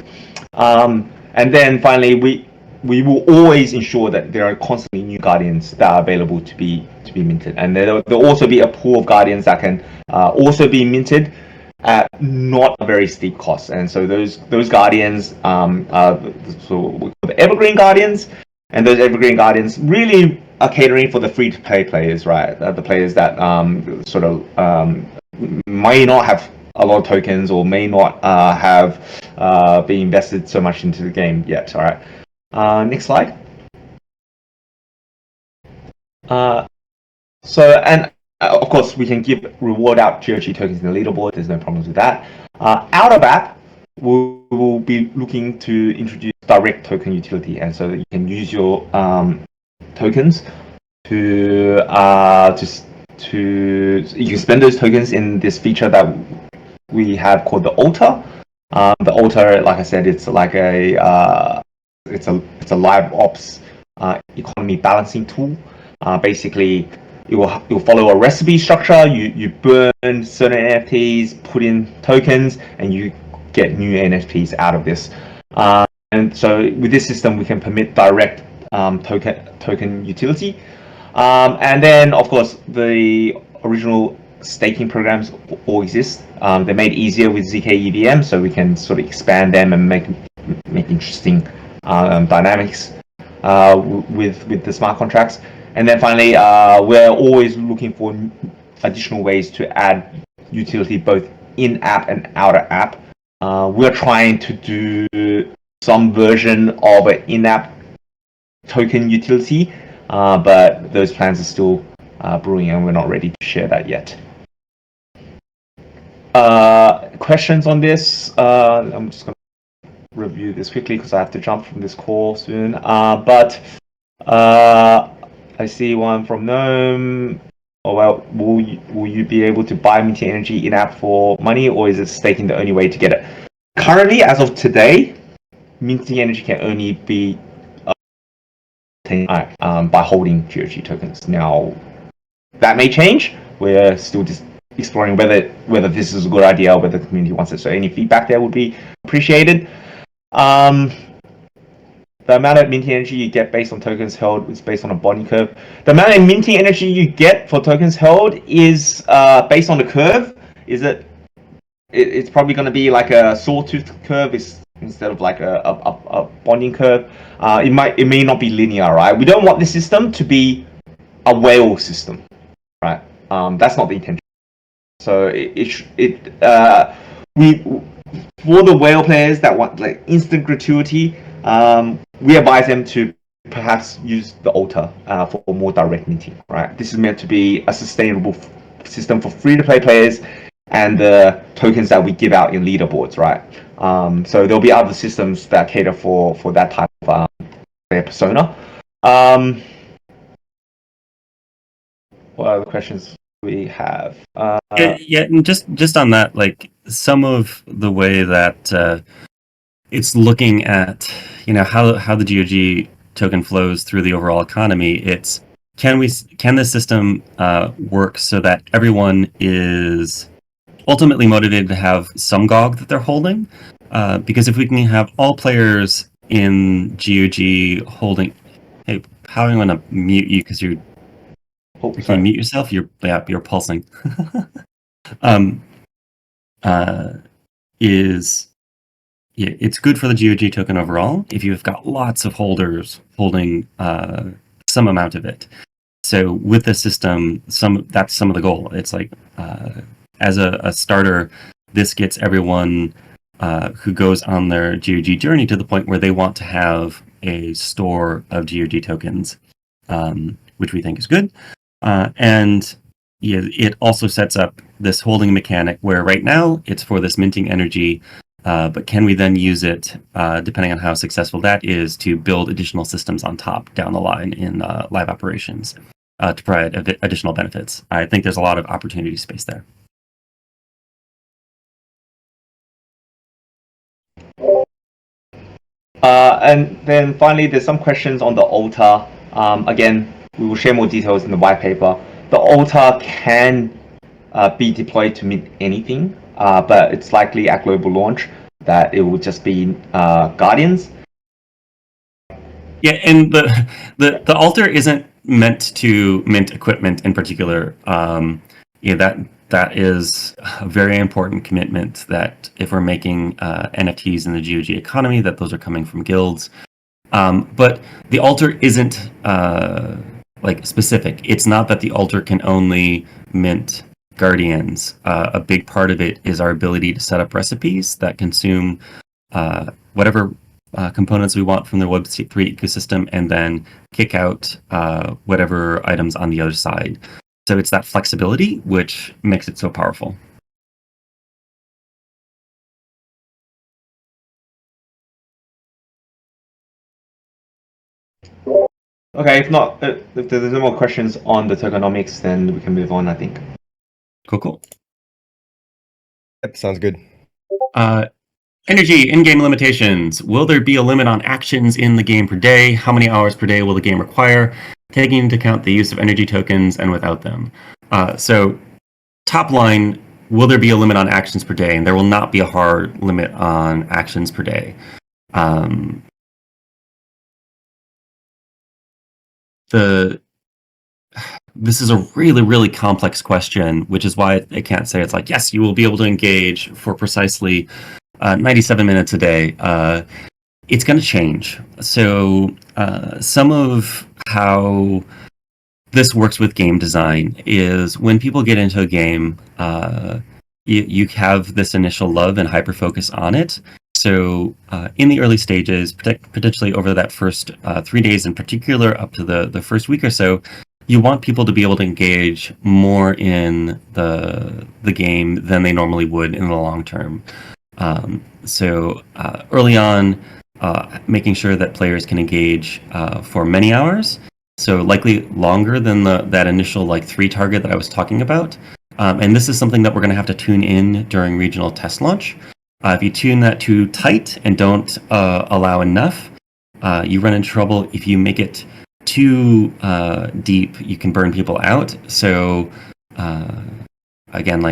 Speaker 3: And then finally, we will always ensure that there are constantly new guardians that are available to be minted, and there'll also be a pool of guardians that can also be minted at not a very steep cost. And so those guardians are the evergreen guardians, and those evergreen guardians really are catering for the free-to-play players, right? The players that may not have a lot of tokens or may not have been invested so much into the game yet. All right. Next slide. And of course, we can give reward out GOG tokens in the leaderboard. There's no problems with that. Out of app, we will be looking to introduce direct token utility, and so that you can use your tokens to you can spend those tokens in this feature that we have called the altar. The altar, like I said, it's like it's a live ops economy balancing tool. Basically, it will follow a recipe structure. You burn certain NFTs, put in tokens, and you get new NFTs out of this. And so with this system, we can permit direct token utility. And then, of course, the original staking programs all exist. They're made easier with ZK EVM, so we can sort of expand them and make interesting dynamics with the smart contracts. And then finally, we're always looking for additional ways to add utility both in app and out of app. We're trying to do some version of an in-app token utility, but those plans are still brewing and we're not ready to share that yet. Questions on this? I'm just going to review this quickly because I have to jump from this call soon. But I see one from Gnome. Oh, well, will you be able to buy Minty Energy in-app for money, or is it staking the only way to get it? Currently, as of today, Minty Energy can only be by holding GOG tokens. Now, that may change. We're still just exploring whether this is a good idea or whether the community wants it. So any feedback there would be appreciated. The amount of Minty Energy you get based on tokens held is based on a bonding curve. The amount of Minty Energy you get for tokens held is based on the curve. It's probably going to be like a sawtooth curve instead of like a bonding curve. It may not be linear, right? We don't want the system to be a whale system, right? That's not the intention. So for the whale players that want like instant gratuity, we advise them to perhaps use the altar for more direct minting, right? This is meant to be a sustainable system for free-to-play players and the tokens that we give out in leaderboards, right? So there'll be other systems that cater for that type of player persona. What other questions we have?
Speaker 1: Yeah, and just on that, like some of the way that it's looking at, how the GOG token flows through the overall economy. It's can the system work so that everyone is ultimately motivated to have some GOG that they're holding? Because if we can have all players in GOG holding, hey, how am I going to mute you because you're can you mute yourself? You're pulsing. It's good for the GOG token overall if you've got lots of holders holding some amount of it. So with the system, that's some of the goal. It's like as a starter, this gets everyone who goes on their GOG journey to the point where they want to have a store of GOG tokens, which we think is good. And it also sets up this holding mechanic where right now it's for this minting energy, but can we then use it, depending on how successful that is, to build additional systems on top down the line in live operations to provide additional benefits? I think there's a lot of opportunity space there.
Speaker 3: And then finally, there's some questions on the altar. Again, we will share more details in the white paper. The altar can be deployed to mint anything, but it's likely at global launch that it will just be Guardians.
Speaker 1: Yeah, and the altar isn't meant to mint equipment in particular. That is a very important commitment that if we're making NFTs in the GOG economy, that those are coming from guilds. But the altar isn't specific. It's not that the altar can only mint Guardians. A big part of it is our ability to set up recipes that consume whatever components we want from the Web3 ecosystem, and then kick out whatever items on the other side. So it's that flexibility which makes it so powerful.
Speaker 3: Okay, if not, if there's no more questions on the tokenomics, then we can move on, I think.
Speaker 1: Cool.
Speaker 2: Yep, sounds good.
Speaker 1: Energy in-game limitations. Will there be a limit on actions in the game per day? How many hours per day will the game require? Taking into account the use of energy tokens and without them. So, top line, will there be a limit on actions per day? And there will not be a hard limit on actions per day. This is a really, really complex question, which is why I can't say it's like, yes, you will be able to engage for precisely 97 minutes a day. It's going to change. So some of how this works with game design is when people get into a game, you have this initial love and hyper focus on it. So in the early stages, potentially over that first 3 days in particular, up to the first week or so, you want people to be able to engage more in the game than they normally would in the long term. So early on, making sure that players can engage for many hours, so likely longer than that initial 3 target that I was talking about. And this is something that we're going to have to tune in during regional test launch. If you tune that too tight and don't allow enough, you run into trouble. If you make it too deep, you can burn people out. So again,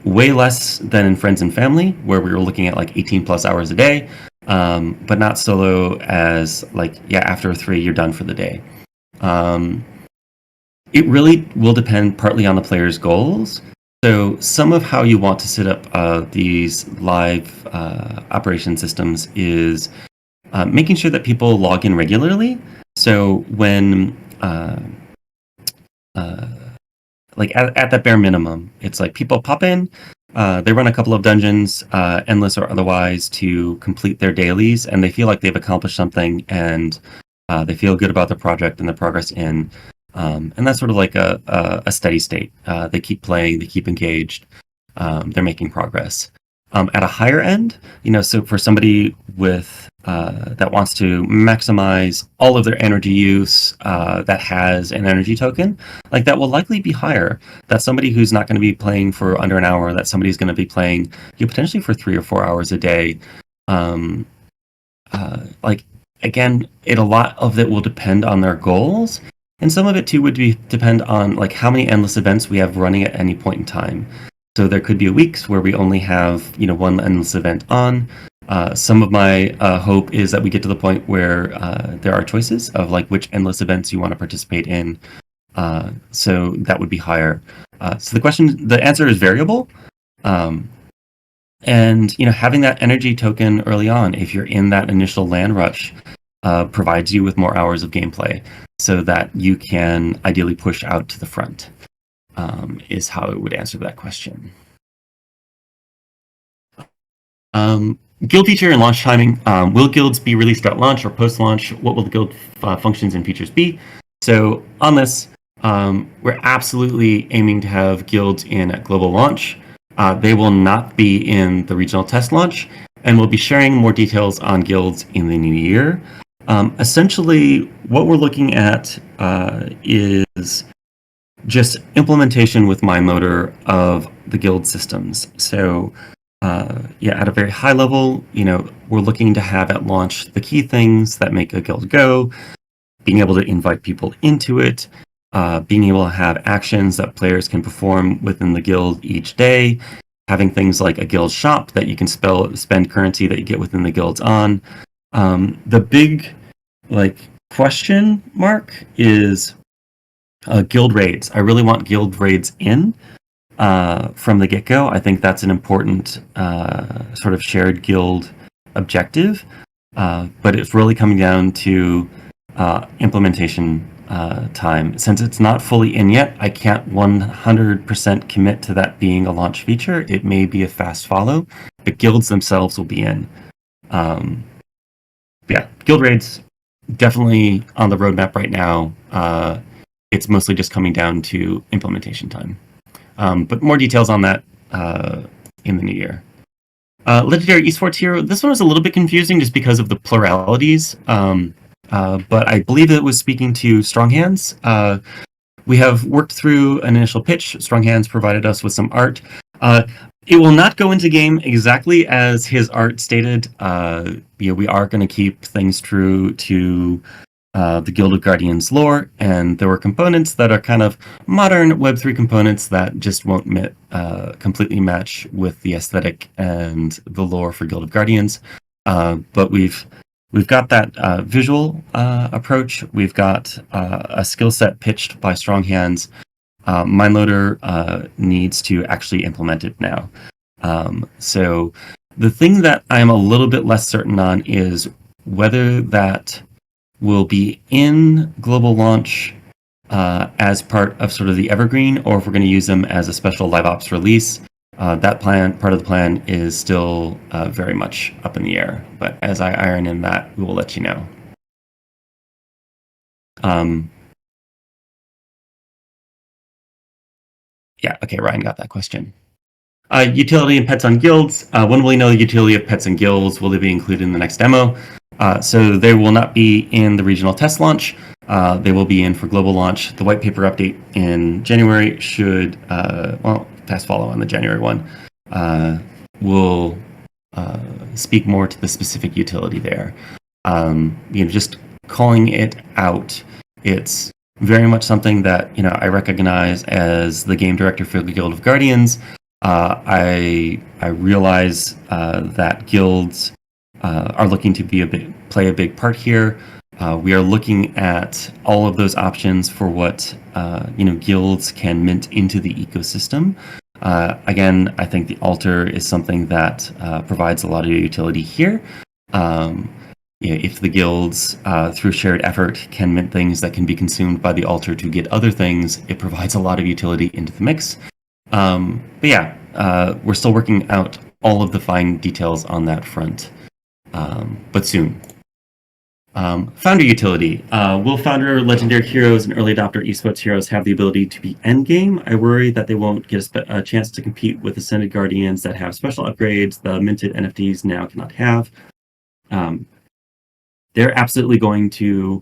Speaker 1: way less than in Friends and Family, where we were looking at 18 plus hours a day, but not so low as after 3 you're done for the day. It really will depend partly on the player's goals. So some of how you want to set up these live operation systems is making sure that people log in regularly. So when at that bare minimum, it's people pop in, they run a couple of dungeons, endless or otherwise, to complete their dailies, and they feel like they've accomplished something, and they feel good about the project and the progress in. And that's sort of like a steady state. They keep playing, they keep engaged, they're making progress. At a higher end, so for somebody with that wants to maximize all of their energy use that has an energy token, that will likely be higher. That's somebody who's not going to be playing for under an hour. That somebody's going to be playing potentially for 3 or 4 hours a day. Again, a lot of it will depend on their goals. And some of it too would depend on how many endless events we have running at any point in time. So there could be weeks where we only have one endless event on. Some of my hope is that we get to the point where there are choices of which endless events you want to participate in. So that would be higher. So the answer is variable. And having that energy token early on, if you're in that initial land rush, provides you with more hours of gameplay, so that you can ideally push out to the front. Is how it would answer that question. Guild feature and launch timing. Will guilds be released at launch or post-launch? What will the guild functions and features be? So on this, we're absolutely aiming to have guilds in at global launch. They will not be in the regional test launch, and we'll be sharing more details on guilds in the new year. Essentially, what we're looking at is just implementation with MindLoader of the guild systems. So at a very high level, we're looking to have at launch the key things that make a guild go, being able to invite people into it, being able to have actions that players can perform within the guild each day, having things like a guild shop that you can spend currency that you get within the guilds on. The big question mark is guild raids. I really want guild raids in from the get-go. I think that's an important sort of shared guild objective, but it's really coming down to implementation time. Since it's not fully in yet, I can't 100% commit to that being a launch feature. It may be a fast follow, but guilds themselves will be in. guild raids definitely on the roadmap right now. It's mostly just coming down to implementation time. But more details on that in the new year. Legendary Esports Hero. This one was a little bit confusing just because of the pluralities. But I believe it was speaking to Strong Hands. We have worked through an initial pitch. Strong Hands provided us with some art. It will not go into game exactly as his art stated. We are going to keep things true to the Guild of Guardians lore, and there were components that are kind of modern Web3 components that just won't completely match with the aesthetic and the lore for Guild of Guardians. But we've got that visual approach. We've got a skill set pitched by Strong Hands. Mindloader needs to actually implement it now. So the thing that I'm a little bit less certain on is whether that will be in global launch as part of sort of the evergreen, or if we're going to use them as a special live ops release. That part of the plan is still very much up in the air. But as I iron in that, we will let you know. Yeah, okay, Ryan got that question. Utility and pets on guilds. When will we know the utility of pets and guilds? Will they be included in the next demo? So they will not be in the regional test launch. They will be in for global launch. The white paper update in January should, fast follow on the January one, will speak more to the specific utility there. Just calling it out, it's very much something that I recognize as the game director for the Guild of Guardians. I realize that guilds are looking to play a big part here. We are looking at all of those options for what guilds can mint into the ecosystem. Again, I think the altar is something that provides a lot of utility here. If the guilds, through shared effort, can mint things that can be consumed by the altar to get other things, it provides a lot of utility into the mix. But yeah, we're still working out all of the fine details on that front, but soon. Founder utility. Will Founder Legendary Heroes and Early Adopter Esports Heroes have the ability to be endgame? I worry that they won't get a chance to compete with Ascended Guardians that have special upgrades the minted NFTs now cannot have. They're absolutely going to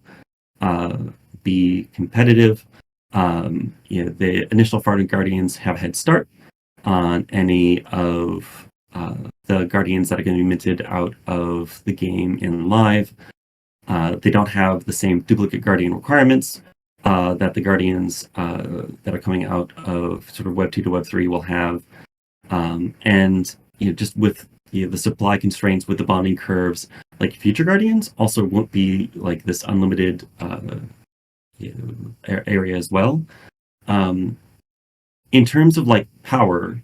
Speaker 1: be competitive. The initial Founder Guardians have a head start on any of the Guardians that are going to be minted out of the game in live. They don't have the same duplicate Guardian requirements that the Guardians that are coming out of sort of Web 2 to Web 3 will have. And just with the supply constraints with the bonding curves, like future Guardians also won't be like this unlimited area as well. In terms of like power,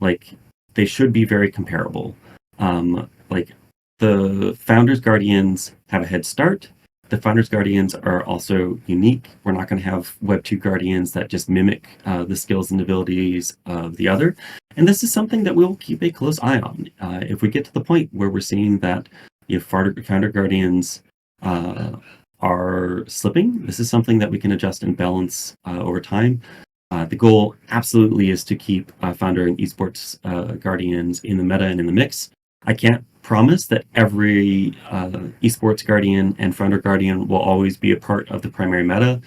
Speaker 1: like they should be very comparable. Like the Founders Guardians have a head start. The Founders Guardians are also unique. We're not going to have Web 2 Guardians that just mimic the skills and abilities of the other. And this is something that we'll keep a close eye on. If we get to the point where we're seeing that Founder Guardians are slipping, this is something that we can adjust and balance over time. The goal absolutely is to keep Founder and Esports Guardians in the meta and in the mix. I can't promise that every Esports Guardian and Founder Guardian will always be a part of the primary meta.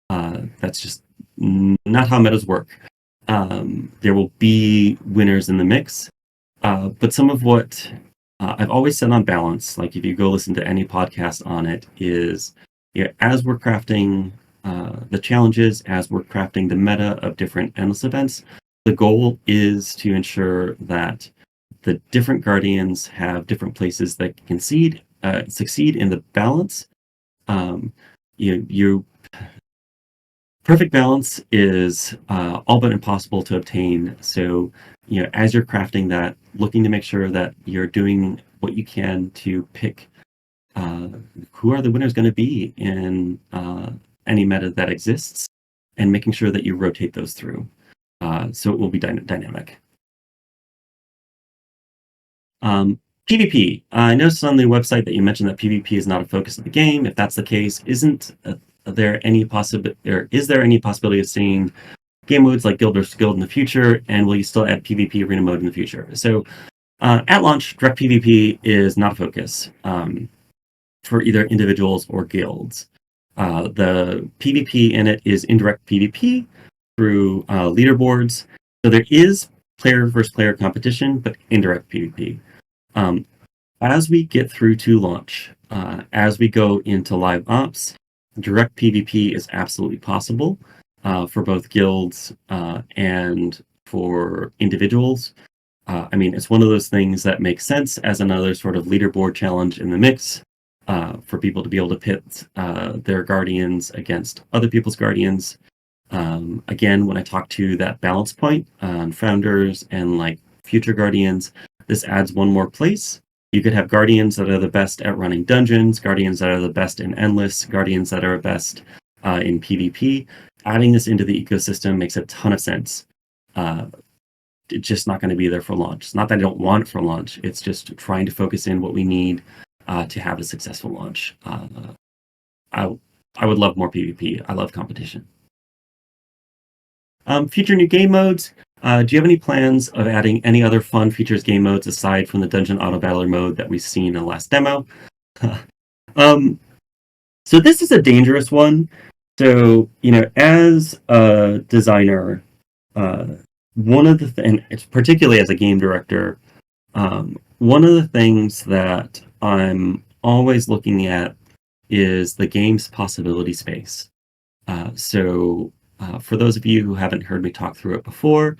Speaker 1: That's just not how metas work. There will be winners in the mix, but some of what I've always said on balance, like if you go listen to any podcast on it, is as we're crafting the challenges, as we're crafting the meta of different endless events, the goal is to ensure that the different Guardians have different places that can succeed in the balance. Perfect balance is all but impossible to obtain. So, as you're crafting that, looking to make sure that you're doing what you can to pick who are the winners going to be in any meta that exists, and making sure that you rotate those through. So it will be dynamic. PvP. I noticed on the website that you mentioned that PvP is not a focus of the game. If that's the case, isn't there any is there any possibility of seeing game modes like Guild vs. Guild in the future, and will you still add PvP arena mode in the future? So at launch, direct PvP is not a focus for either individuals or guilds. The PvP in it is indirect PvP through leaderboards. So there is player versus player competition, but indirect PvP. As we get through to launch, as we go into live ops, direct PvP is absolutely possible for both guilds and for individuals. I mean, it's one of those things that makes sense as another sort of leaderboard challenge in the mix for people to be able to pit their guardians against other people's guardians. Again, when I talk to that balance point on founders and like future guardians, this adds one more place. You could have guardians that are the best at running dungeons, guardians that are the best in endless, guardians that are best in PvP. Adding this into the ecosystem makes a ton of sense. It's just not going to be there for launch. It's not that I don't want it for launch. It's just trying to focus in what we need to have a successful launch. I would love more PvP. I love competition. Future new game modes. Do you have any plans of adding any other fun features game modes aside from the Dungeon Auto Battler mode that we've seen in the last demo? So this is a dangerous one. So, as a designer, one of the and it's particularly as a game director, one of the things that I'm always looking at is the game's possibility space. For those of you who haven't heard me talk through it before,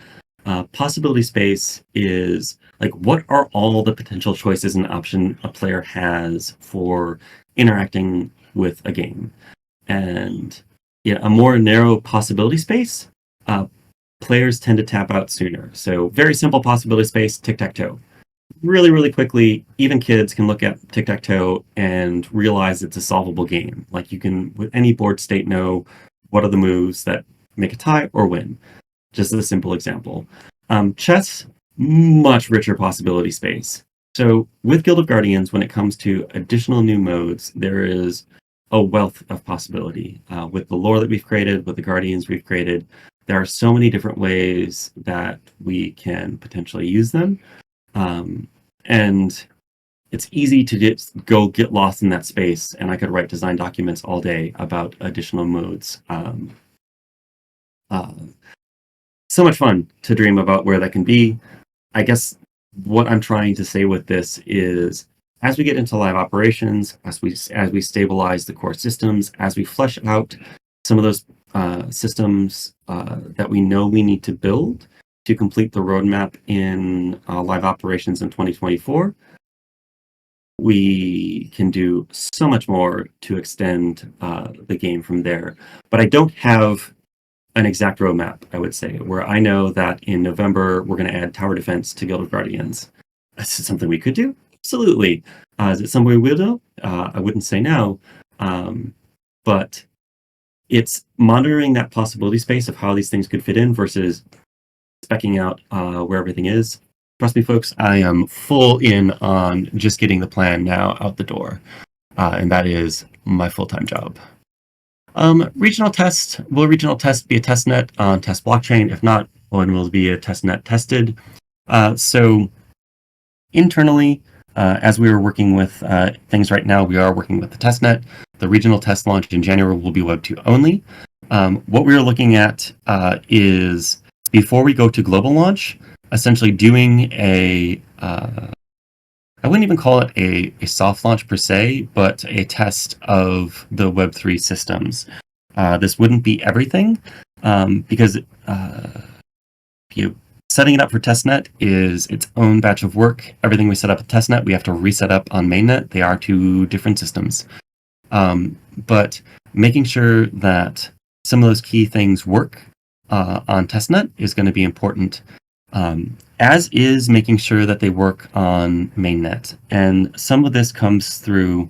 Speaker 1: possibility space is like what are all the potential choices and options a player has for interacting with a game. And a more narrow possibility space, players tend to tap out sooner. So very simple possibility space, tic-tac-toe. Really, really quickly, even kids can look at tic-tac-toe and realize it's a solvable game. Like you can, with any board state, know what are the moves that make a tie or win. Just a simple example. Chess, much richer possibility space. So with Guild of Guardians, when it comes to additional new modes, there is a wealth of possibility. With the lore that we've created, with the Guardians we've created, there are so many different ways that we can potentially use them. And it's easy to get lost in that space, and I could write design documents all day about additional modes. So much fun to dream about where that can be. I guess what I'm trying to say with this is, as we get into live operations, as we stabilize the core systems, as we flesh out some of those systems that we know we need to build to complete the roadmap in live operations in 2024, we can do so much more to extend the game from there. But I don't have an exact roadmap, I would say, where I know that in November we're going to add tower defense to Guild of Guardians. Is it something we could do? Absolutely. Is it something we will do? I wouldn't say no. But it's monitoring that possibility space of how these things could fit in versus speccing out where everything is. Trust me, folks, I am full in on just getting the plan now out the door. And that is my full-time job. Regional test. Will regional test be a test net on test blockchain? If not, when will be a test net tested? So internally, as we are working with things right now, we are working with the test net. The regional test launch in January will be Web 2 only. What we are looking at is, before we go to global launch, essentially doing I wouldn't even call it a soft launch per se, but a test of the Web3 systems. This wouldn't be everything, because setting it up for testnet is its own batch of work. Everything we set up at testnet, we have to reset up on mainnet. They are two different systems. But making sure that some of those key things work on testnet is going to be important. As is making sure that they work on mainnet. And some of this comes through,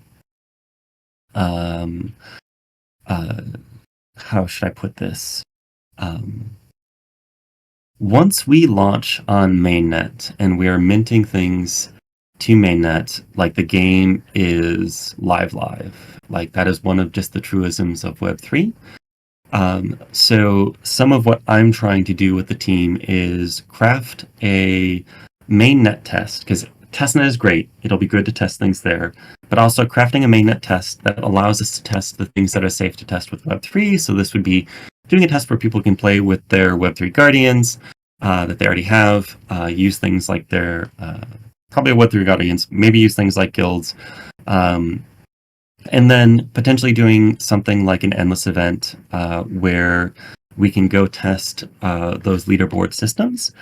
Speaker 1: how should I put this? Once we launch on mainnet and we are minting things to mainnet, like the game is live. Like that is one of just the truisms of Web3. So some of what I'm trying to do with the team is craft a mainnet test, because testnet is great. It'll be good to test things there, but also crafting a mainnet test that allows us to test the things that are safe to test with Web3. So this would be doing a test where people can play with their Web3 guardians that they already have, use things like their probably Web3 guardians, maybe use things like guilds, and then potentially doing something like an endless event where we can go test those leaderboard systems.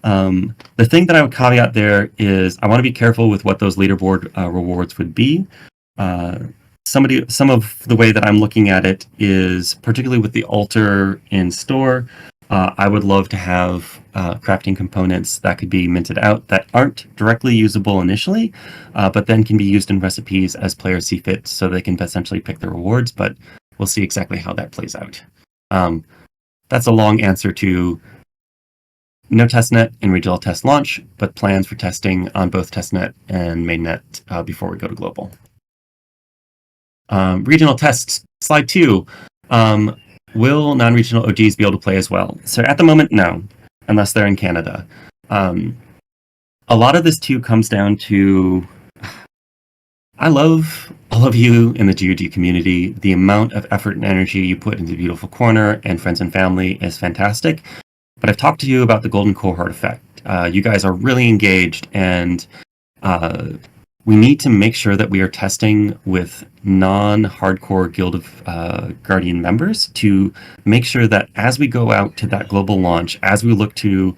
Speaker 1: The thing that I would caveat there is I want to be careful with what those leaderboard rewards would be. Some of the way that I'm looking at it is particularly with the altar in store. I would love to have crafting components that could be minted out that aren't directly usable initially, but then can be used in recipes as players see fit, so they can essentially pick the rewards. But we'll see exactly how that plays out. That's a long answer to no testnet in regional test launch, but plans for testing on both testnet and mainnet before we go to global. Regional tests, slide 2. Will non-regional OGs be able to play as well? So at the moment, no, unless they're in Canada. A lot of this too comes down to, I love all of you in the GOG community. The amount of effort and energy you put into Beautiful Corner and friends and family is fantastic. But I've talked to you about the golden cohort effect. You guys are really engaged, and we need to make sure that we are testing with non-hardcore Guild of Guardian members to make sure that as we go out to that global launch, as we look to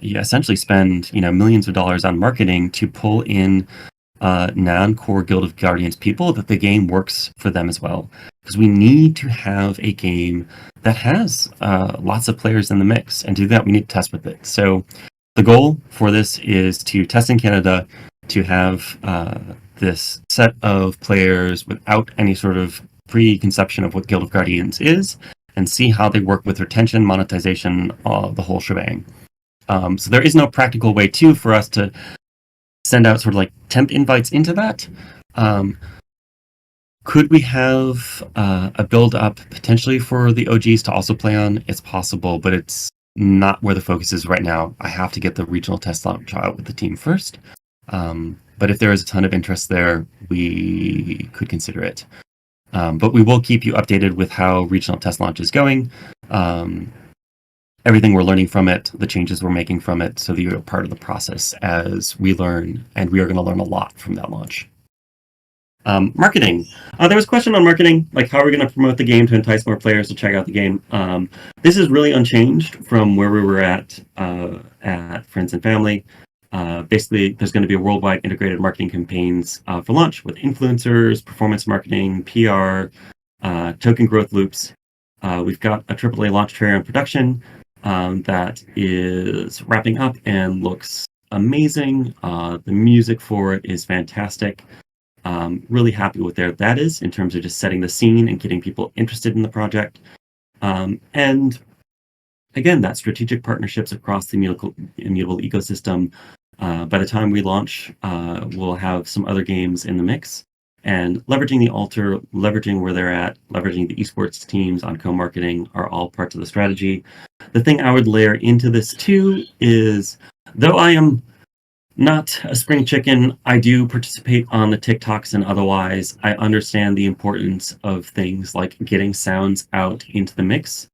Speaker 1: essentially spend millions of dollars on marketing to pull in non-core Guild of Guardians people, that the game works for them as well. Because we need to have a game that has lots of players in the mix, and to do that we need to test with it. So the goal for this is to test in Canada, to have this set of players without any sort of preconception of what Guild of Guardians is, and see how they work with retention, monetization, the whole shebang. So there is no practical way for us to send out sort of like temp invites into that. Could we have a build up potentially for the OGs to also play on? It's possible, but it's not where the focus is right now. I have to get the regional test launch out with the team first. But if there is a ton of interest there, we could consider it. But we will keep you updated with how regional test launch is going, everything we're learning from it, the changes we're making from it, so that you're part of the process as we learn, and we are going to learn a lot from that launch. Marketing. There was a question on marketing, like how are we going to promote the game to entice more players to check out the game? This is really unchanged from where we were at Friends and Family. Basically, there's going to be a worldwide integrated marketing campaigns for launch with influencers, performance marketing, PR, token growth loops. We've got a AAA launch trailer in production that is wrapping up and looks amazing. The music for it is fantastic. Really happy with where that is in terms of just setting the scene and getting people interested in the project. And again, that strategic partnerships across the Immutable ecosystem. By the time we launch, we'll have some other games in the mix, and leveraging the altar, leveraging where they're at, leveraging the esports teams on co-marketing are all parts of the strategy. The thing I would layer into this too is, though I am not a spring chicken, I do participate on the TikToks and otherwise. I understand the importance of things like getting sounds out into the mix,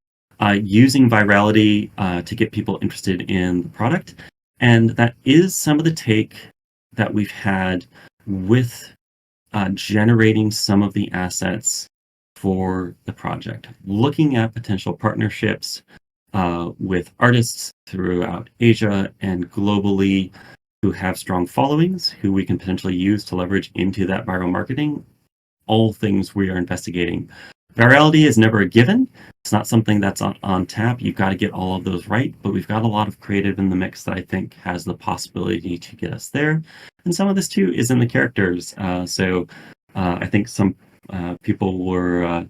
Speaker 1: using virality to get people interested in the product. And that is some of the take that we've had with generating some of the assets for the project. Looking at potential partnerships with artists throughout Asia and globally who have strong followings, who we can potentially use to leverage into that viral marketing. All things we are investigating. Virality is never a given. It's not something that's on tap. You've got to get all of those right, but we've got a lot of creative in the mix that I think has the possibility to get us there. And some of this too is in the characters. So I think some people were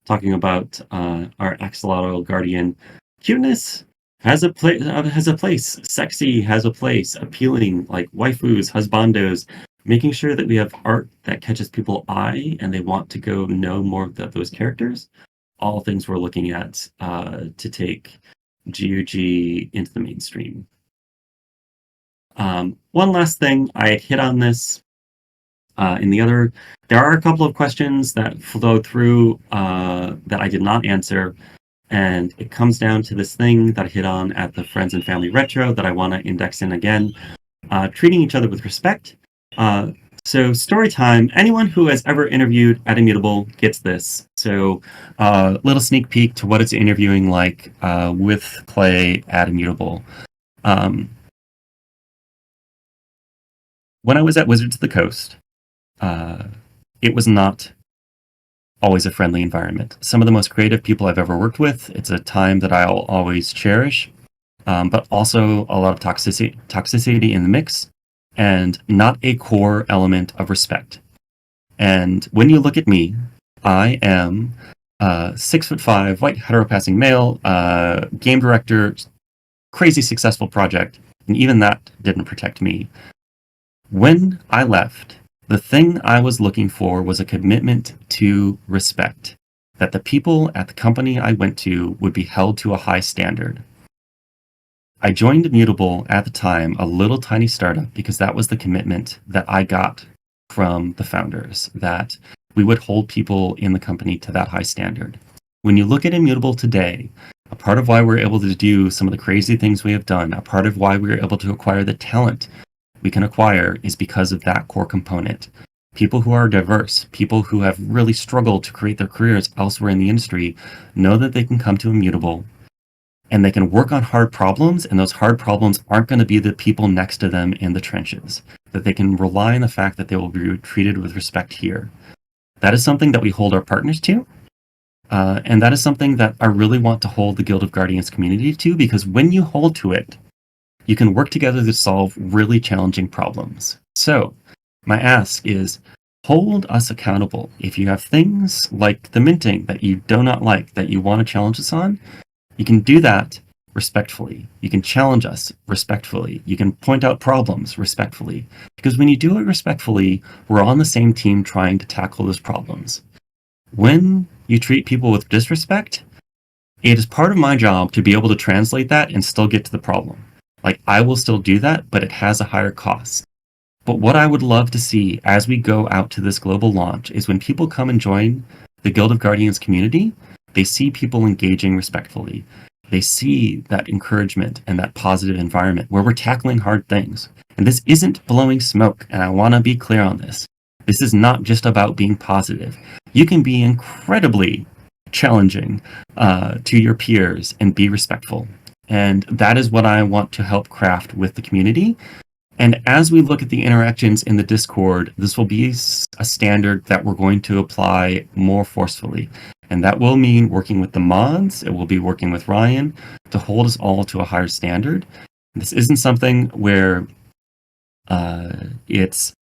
Speaker 1: talking about our Axolotl Guardian cuteness. has a place. Sexy has a place. Appealing, like waifus, husbandos, making sure that we have art that catches people's eye and they want to go know more about those characters. All things we're looking at to take GOG into the mainstream. One last thing, I hit on this in the other. There are a couple of questions that flow through that I did not answer, and it comes down to this thing that I hit on at the Friends and Family Retro that I want to index in again. Treating each other with respect. So story time, anyone who has ever interviewed at Immutable gets this. So little sneak peek to what it's interviewing like with Clay at Immutable. When I was at Wizards of the Coast, it was not always a friendly environment. Some of the most creative people I've ever worked with. It's a time that I'll always cherish, but also a lot of toxicity in the mix, and not a core element of respect. And when you look at me, I am 6'5", white heteropassing male, game director, crazy successful project, and even that didn't protect me. When I left, the thing I was looking for was a commitment to respect, that the people at the company I went to would be held to a high standard. I joined Immutable at the time, a little tiny startup, because that was the commitment that I got from the founders, that we would hold people in the company to that high standard. When you look at Immutable today, a part of why we're able to do some of the crazy things we have done, a part of why we're able to acquire the talent we can acquire is because of that core component. People who are diverse, people who have really struggled to create their careers elsewhere in the industry, know that they can come to Immutable and they can work on hard problems, and those hard problems aren't going to be the people next to them in the trenches. That they can rely on the fact that they will be treated with respect here. That is something that we hold our partners to, and that is something that I really want to hold the Guild of Guardians community to, because when you hold to it, you can work together to solve really challenging problems. So, my ask is, hold us accountable. If you have things like the minting that you do not like, that you want to challenge us on, you can do that respectfully. You can challenge us respectfully. You can point out problems respectfully. Because when you do it respectfully, we're on the same team trying to tackle those problems. When you treat people with disrespect, it is part of my job to be able to translate that and still get to the problem. Like, I will still do that, but it has a higher cost. But what I would love to see as we go out to this global launch is when people come and join the Guild of Guardians community, they see people engaging respectfully. They see that encouragement and that positive environment where we're tackling hard things. And this isn't blowing smoke, and I want to be clear on this. This is not just about being positive. You can be incredibly challenging to your peers and be respectful. And that is what I want to help craft with the community. And as we look at the interactions in the Discord, this will be a standard that we're going to apply more forcefully. And that will mean working with the mods, it will be working with Ryan to hold us all to a higher standard. This isn't something where there's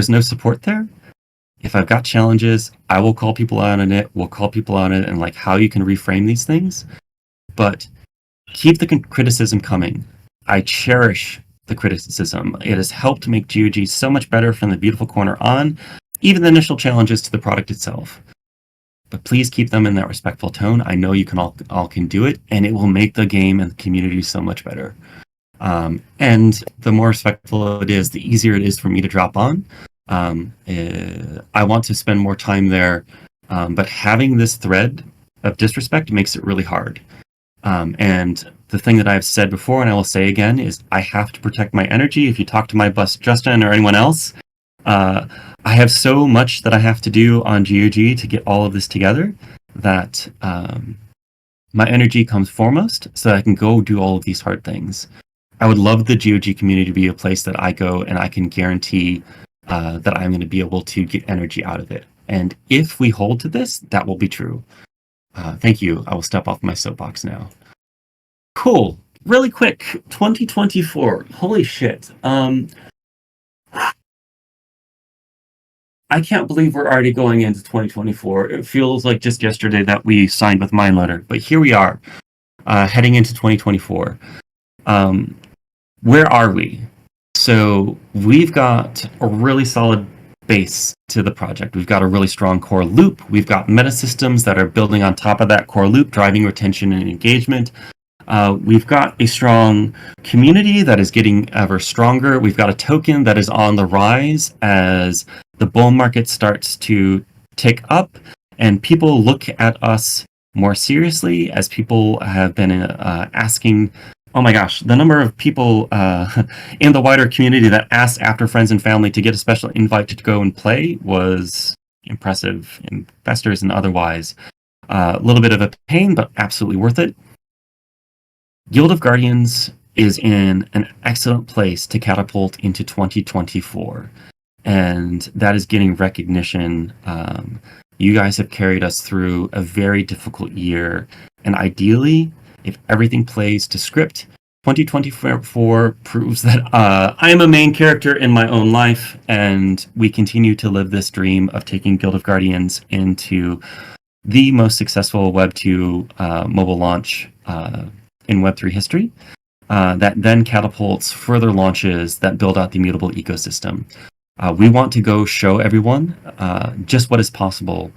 Speaker 1: no support there. If I've got challenges, I will call people out on it, we'll call people on it and like how you can reframe these things. But keep the criticism coming. I cherish the criticism. It has helped make GOG so much better from the beautiful corner on, even the initial challenges to the product itself. But please keep them in that respectful tone. I know you can all can do it, and it will make the game and the community so much better. And the more respectful it is, the easier it is for me to drop on. I want to spend more time there, but having this thread of disrespect makes it really hard. And the thing that I've said before, and I will say again, is I have to protect my energy. If you talk to my boss, Justin, or anyone else, I have so much that I have to do on GOG to get all of this together that my energy comes foremost so that I can go do all of these hard things. I would love the GOG community to be a place that I go and I can guarantee that I'm going to be able to get energy out of it. And if we hold to this, that will be true. Thank you. I will step off my soapbox now. Cool. Really quick. 2024. Holy shit. I can't believe we're already going into 2024. It feels like just yesterday that we signed with Mindletter, but here we are. heading into 2024. Where are we? So we've got a really solid base to the project. We've got a really strong core loop. We've got meta systems that are building on top of that core loop, driving retention and engagement. We've got a strong community that is getting ever stronger. We've got a token that is on the rise as the bull market starts to tick up, and people look at us more seriously as people have been asking. Oh my gosh, the number of people in the wider community that asked after friends and family to get a special invite to go and play was impressive. Investors and otherwise. A little bit of a pain, but absolutely worth it. Guild of Guardians is in an excellent place to catapult into 2024, and that is getting recognition. You guys have carried us through a very difficult year, and ideally, if everything plays to script, 2024 proves that I am a main character in my own life, and we continue to live this dream of taking Guild of Guardians into the most successful Web2 mobile launch in Web3 history, that then catapults further launches that build out the Immutable ecosystem. We want to go show everyone just what is possible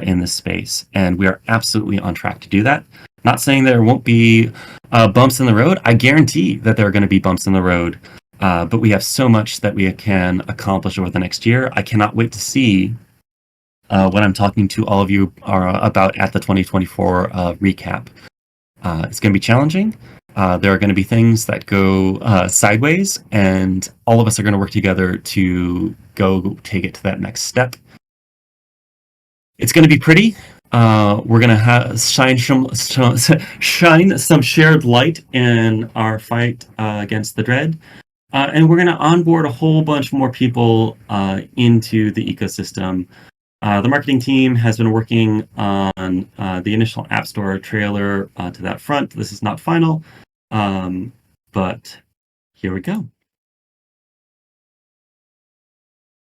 Speaker 1: in this space, and we are absolutely on track to do that. Not saying there won't be bumps in the road. I guarantee that there are going to be bumps in the road, but we have so much that we can accomplish over the next year. I cannot wait to see what I'm talking to all of you about at the 2024 recap. It's going to be challenging. There are going to be things that go sideways, and all of us are going to work together to go take it to that next step. It's going to be pretty. We're going to shine some shared light in our fight against the Dread. And we're going to onboard a whole bunch more people into the ecosystem. The marketing team has been working on the initial App Store trailer to that front. This is not final, but here we go.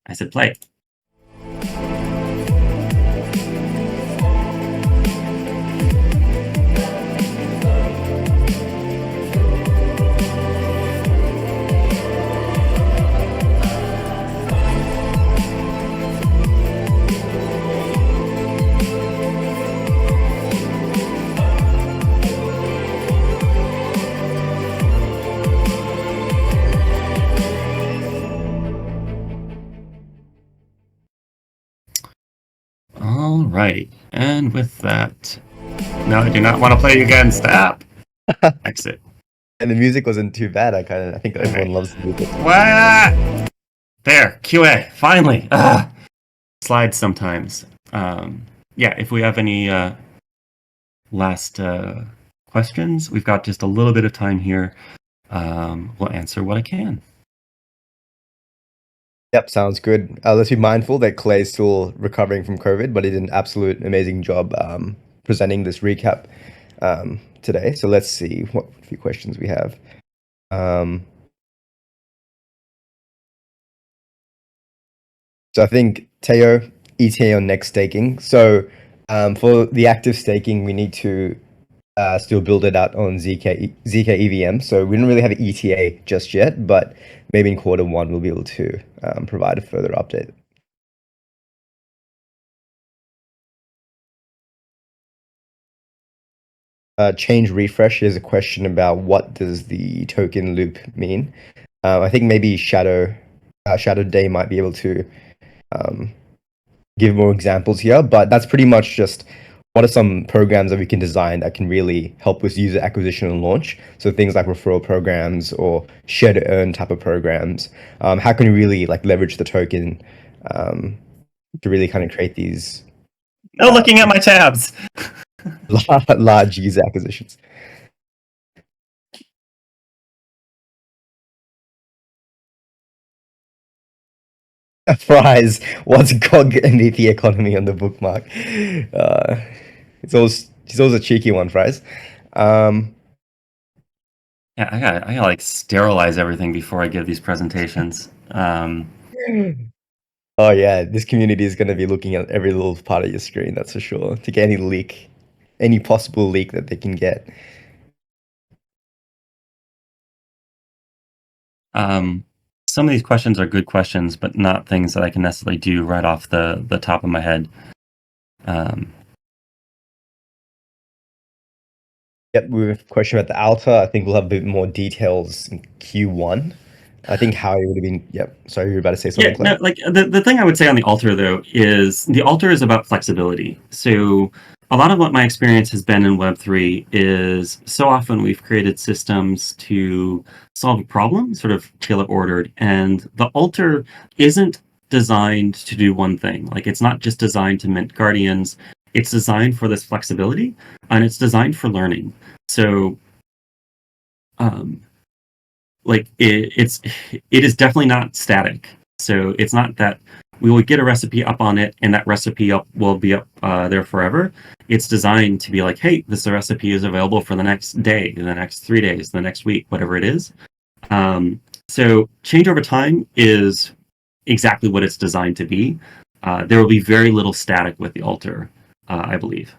Speaker 1: I said play. All right, and with that, no, I do not want to play again. Stop. Exit.
Speaker 2: And the music wasn't too bad. I think everyone loves the music.
Speaker 1: What? There, QA. Finally. Slides sometimes. Yeah, if we have any last questions, we've got just a little bit of time here. We'll answer what I can.
Speaker 2: Yep, sounds good. Let's be mindful that Clay's still recovering from COVID, but he did an absolute amazing job presenting this recap today. So let's see what few questions we have. So I think Teo, ETA on next staking. So for the active staking, we need to still build it out on ZK EVM. So we don't really have an ETA just yet, but maybe in Q1 we'll be able to provide a further update. Change refresh is a question about what does the token loop mean. I think maybe Shadow Day might be able to give more examples here, but that's pretty much just what are some programs that we can design that can really help with user acquisition and launch. So things like referral programs or share to earn type of programs. How can we really like leverage the token to really kind of create these?
Speaker 1: No looking at my tabs.
Speaker 2: large user acquisitions. Fries, what's GOG MVP economy on the bookmark? It's always a cheeky one, Fries.
Speaker 1: Yeah, I gotta like sterilize everything before I give these presentations.
Speaker 2: Oh yeah, this community is gonna be looking at every little part of your screen, that's for sure, to get any possible leak that they can get.
Speaker 1: Some of these questions are good questions, but not things that I can necessarily do right off the top of my head.
Speaker 2: Yep, we have a question about the altar. I think we'll have a bit more details in Q1. I think Howie would have been. Yep. Sorry, you were about to say something,
Speaker 1: Yeah, no,
Speaker 2: Claire?
Speaker 1: like the thing I would say on the altar though is the altar is about flexibility. So a lot of what my experience has been in Web3 is so often we've created systems to solve a problem, sort of tailor ordered, and the altar isn't designed to do one thing. Like it's not just designed to mint guardians. It's designed for this flexibility, and it's designed for learning. So um, like it is definitely not static. So it's not that we will get a recipe up on it and that recipe up will be up there forever. It's designed to be like, hey, this recipe is available for the next day, the next 3 days, the next week, whatever it is. So change over time is exactly what it's designed to be. There will be very little static with the altar, I believe.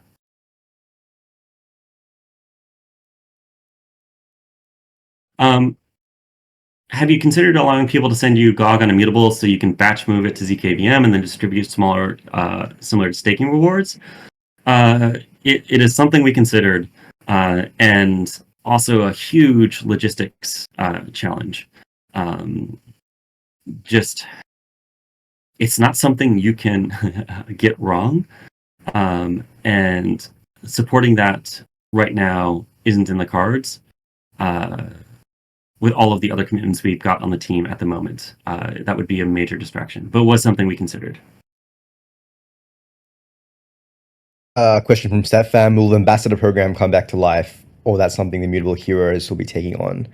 Speaker 1: Um, Have you considered allowing people to send you GOG on Immutable so you can batch move it to zkVM and then distribute smaller, similar to staking rewards? It is something we considered, and also a huge logistics challenge. Just, it's not something you can get wrong, and supporting that right now isn't in the cards. With all of the other commitments we've got on the team at the moment. That would be a major distraction, but was something we considered.
Speaker 2: Question from Stefan: will the ambassador program come back to life, or that's something the Immutable Heroes will be taking on?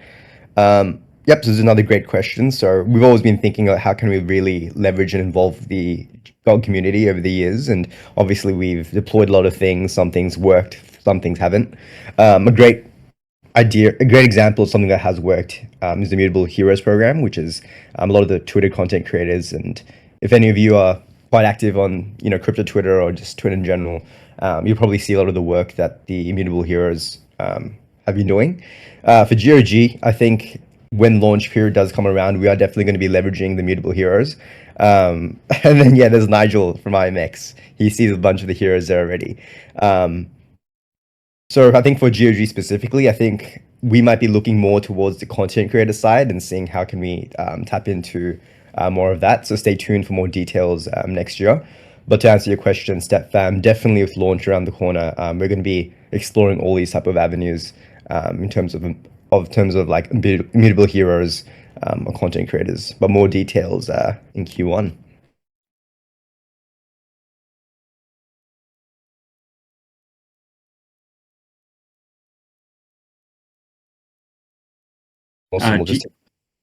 Speaker 2: Yep, so this is another great question. So we've always been thinking of how can we really leverage and involve the GOG community over the years, and obviously we've deployed a lot of things. Some things worked, some things haven't. A great example of something that has worked is the Immutable Heroes program, which is a lot of the Twitter content creators. And if any of you are quite active on crypto Twitter or just Twitter in general, you'll probably see a lot of the work that the Immutable Heroes have been doing. For GOG, I think when launch period does come around, we are definitely going to be leveraging the Immutable Heroes. And then there's Nigel from IMX. He sees a bunch of the heroes there already. So I think for GOG specifically, I think we might be looking more towards the content creator side and seeing how can we tap into more of that. So stay tuned for more details next year. But to answer your question, StepFam, definitely with launch around the corner, we're going to be exploring all these type of avenues in terms of like immutable heroes or content creators. But more details in Q1. Awesome. We'll just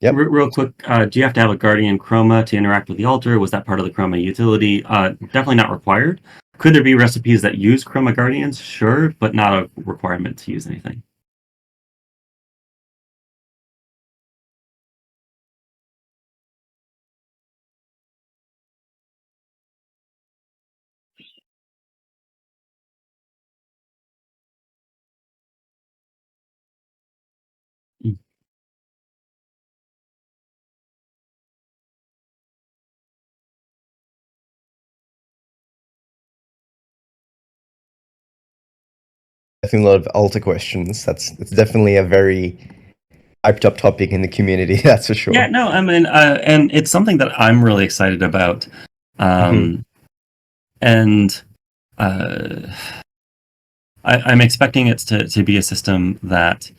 Speaker 2: Yep.
Speaker 1: Real quick, do you have to have a Guardian Chroma to interact with the altar? Was that part of the Chroma utility? Definitely not required. Could there be recipes that use Chroma Guardians? Sure, but not a requirement to use anything.
Speaker 2: Definitely a lot of altar questions. It's definitely a very hyped up topic in the community. That's for sure.
Speaker 1: Yeah, no, I mean, and it's something that I'm really excited about, and I'm expecting it to be a system that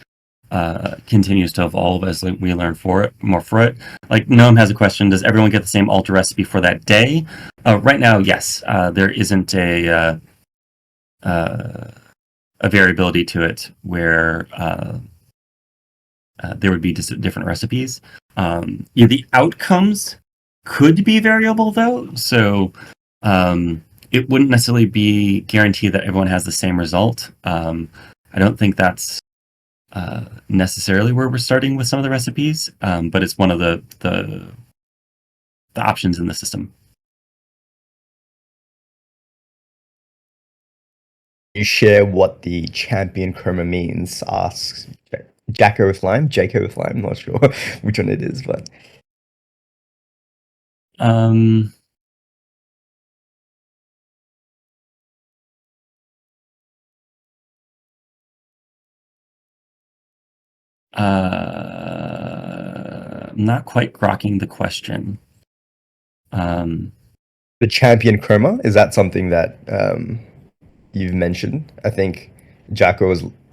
Speaker 1: continues to evolve as we learn more for it. Like Gnome has a question: does everyone get the same altar recipe for that day? Right now, yes. There isn't a variability to it where there would be just different recipes. The outcomes could be variable though, so it wouldn't necessarily be guaranteed that everyone has the same result. I don't think that's necessarily where we're starting with some of the recipes, but it's one of the options in the system.
Speaker 2: You share what the champion chroma means, asks Jacko with Lime, Jaco with Lime. Not sure which one it is, but
Speaker 1: Um, I'm not quite grokking the question.
Speaker 2: the champion chroma, is that something that you've mentioned? I think Jacko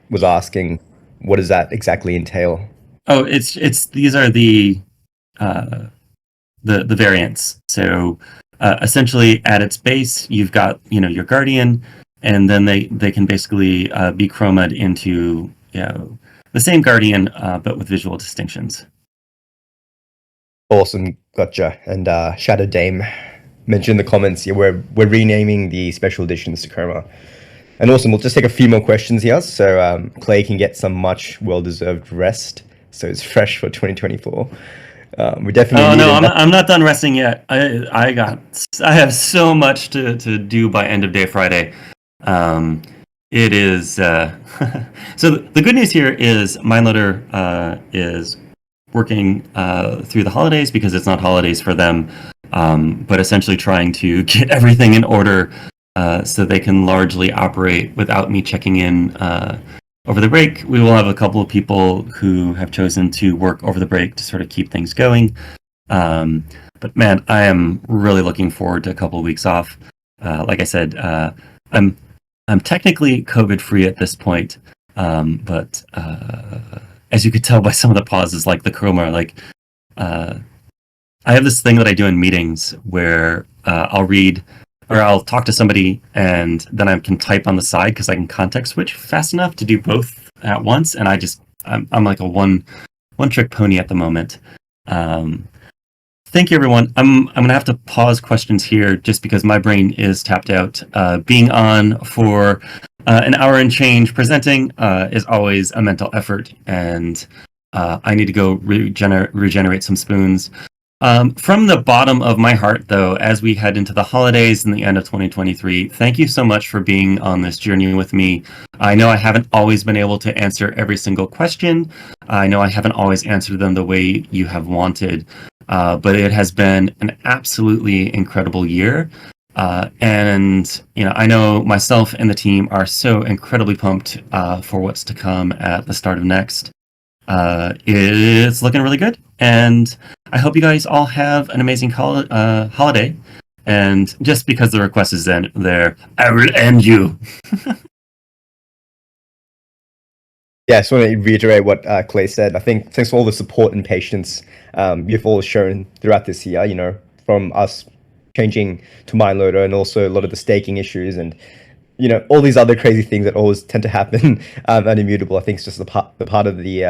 Speaker 2: was asking, what does that exactly entail?
Speaker 1: Oh, it's these are the variants. So essentially, at its base, you've got your guardian, and then they can basically be chromed into the same guardian, but with visual distinctions.
Speaker 2: Awesome, gotcha. And Shadow Dame mentioned in the comments, yeah, we're renaming the special editions to chroma. And awesome, we'll just take a few more questions here, so Clay can get some much well-deserved rest, so it's fresh for 2024. We definitely.
Speaker 1: Oh no, I'm not done resting yet. I have so much to do by end of day Friday. It is so the good news here is MindLoader is working through the holidays because it's not holidays for them, but essentially trying to get everything in order so they can largely operate without me checking in over the break. We will have a couple of people who have chosen to work over the break to sort of keep things going. But man, I am really looking forward to a couple of weeks off. Like I said, I'm technically COVID free at this point, but as you could tell by some of the pauses, like the chroma, like I have this thing that I do in meetings where I'll read or I'll talk to somebody and then I can type on the side because I can context switch fast enough to do both at once. And I'm like a one trick pony at the moment. Thank you, everyone. I'm gonna have to pause questions here just because my brain is tapped out. Being on for an hour and change presenting is always a mental effort, and I need to go regenerate some spoons. From the bottom of my heart, though, as we head into the holidays and the end of 2023, thank you so much for being on this journey with me. I know I haven't always been able to answer every single question. I know I haven't always answered them the way you have wanted, but it has been an absolutely incredible year. And I know myself and the team are so incredibly pumped for what's to come at the start of next. It's looking really good, and I hope you guys all have an amazing holiday. And just because the request is in there, I will end you.
Speaker 2: Yeah, I just want to reiterate what Clay said. I think thanks for all the support and patience you've all shown throughout this year, from us changing to MindLoader and also a lot of the staking issues and, all these other crazy things that always tend to happen and Immutable. I think it's just the part of the,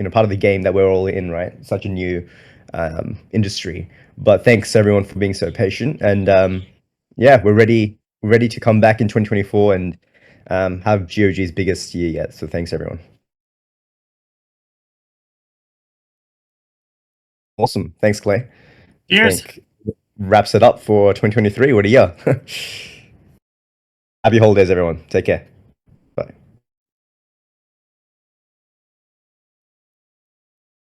Speaker 2: part of the game that we're all in, right? Such a new industry. But thanks everyone for being so patient. And yeah, we're ready to come back in 2024 and have GOG's biggest year yet. So thanks everyone. Awesome. Thanks, Clay.
Speaker 1: Cheers.
Speaker 2: I think wraps it up for 2023. What a year. Happy holidays, everyone. Take care.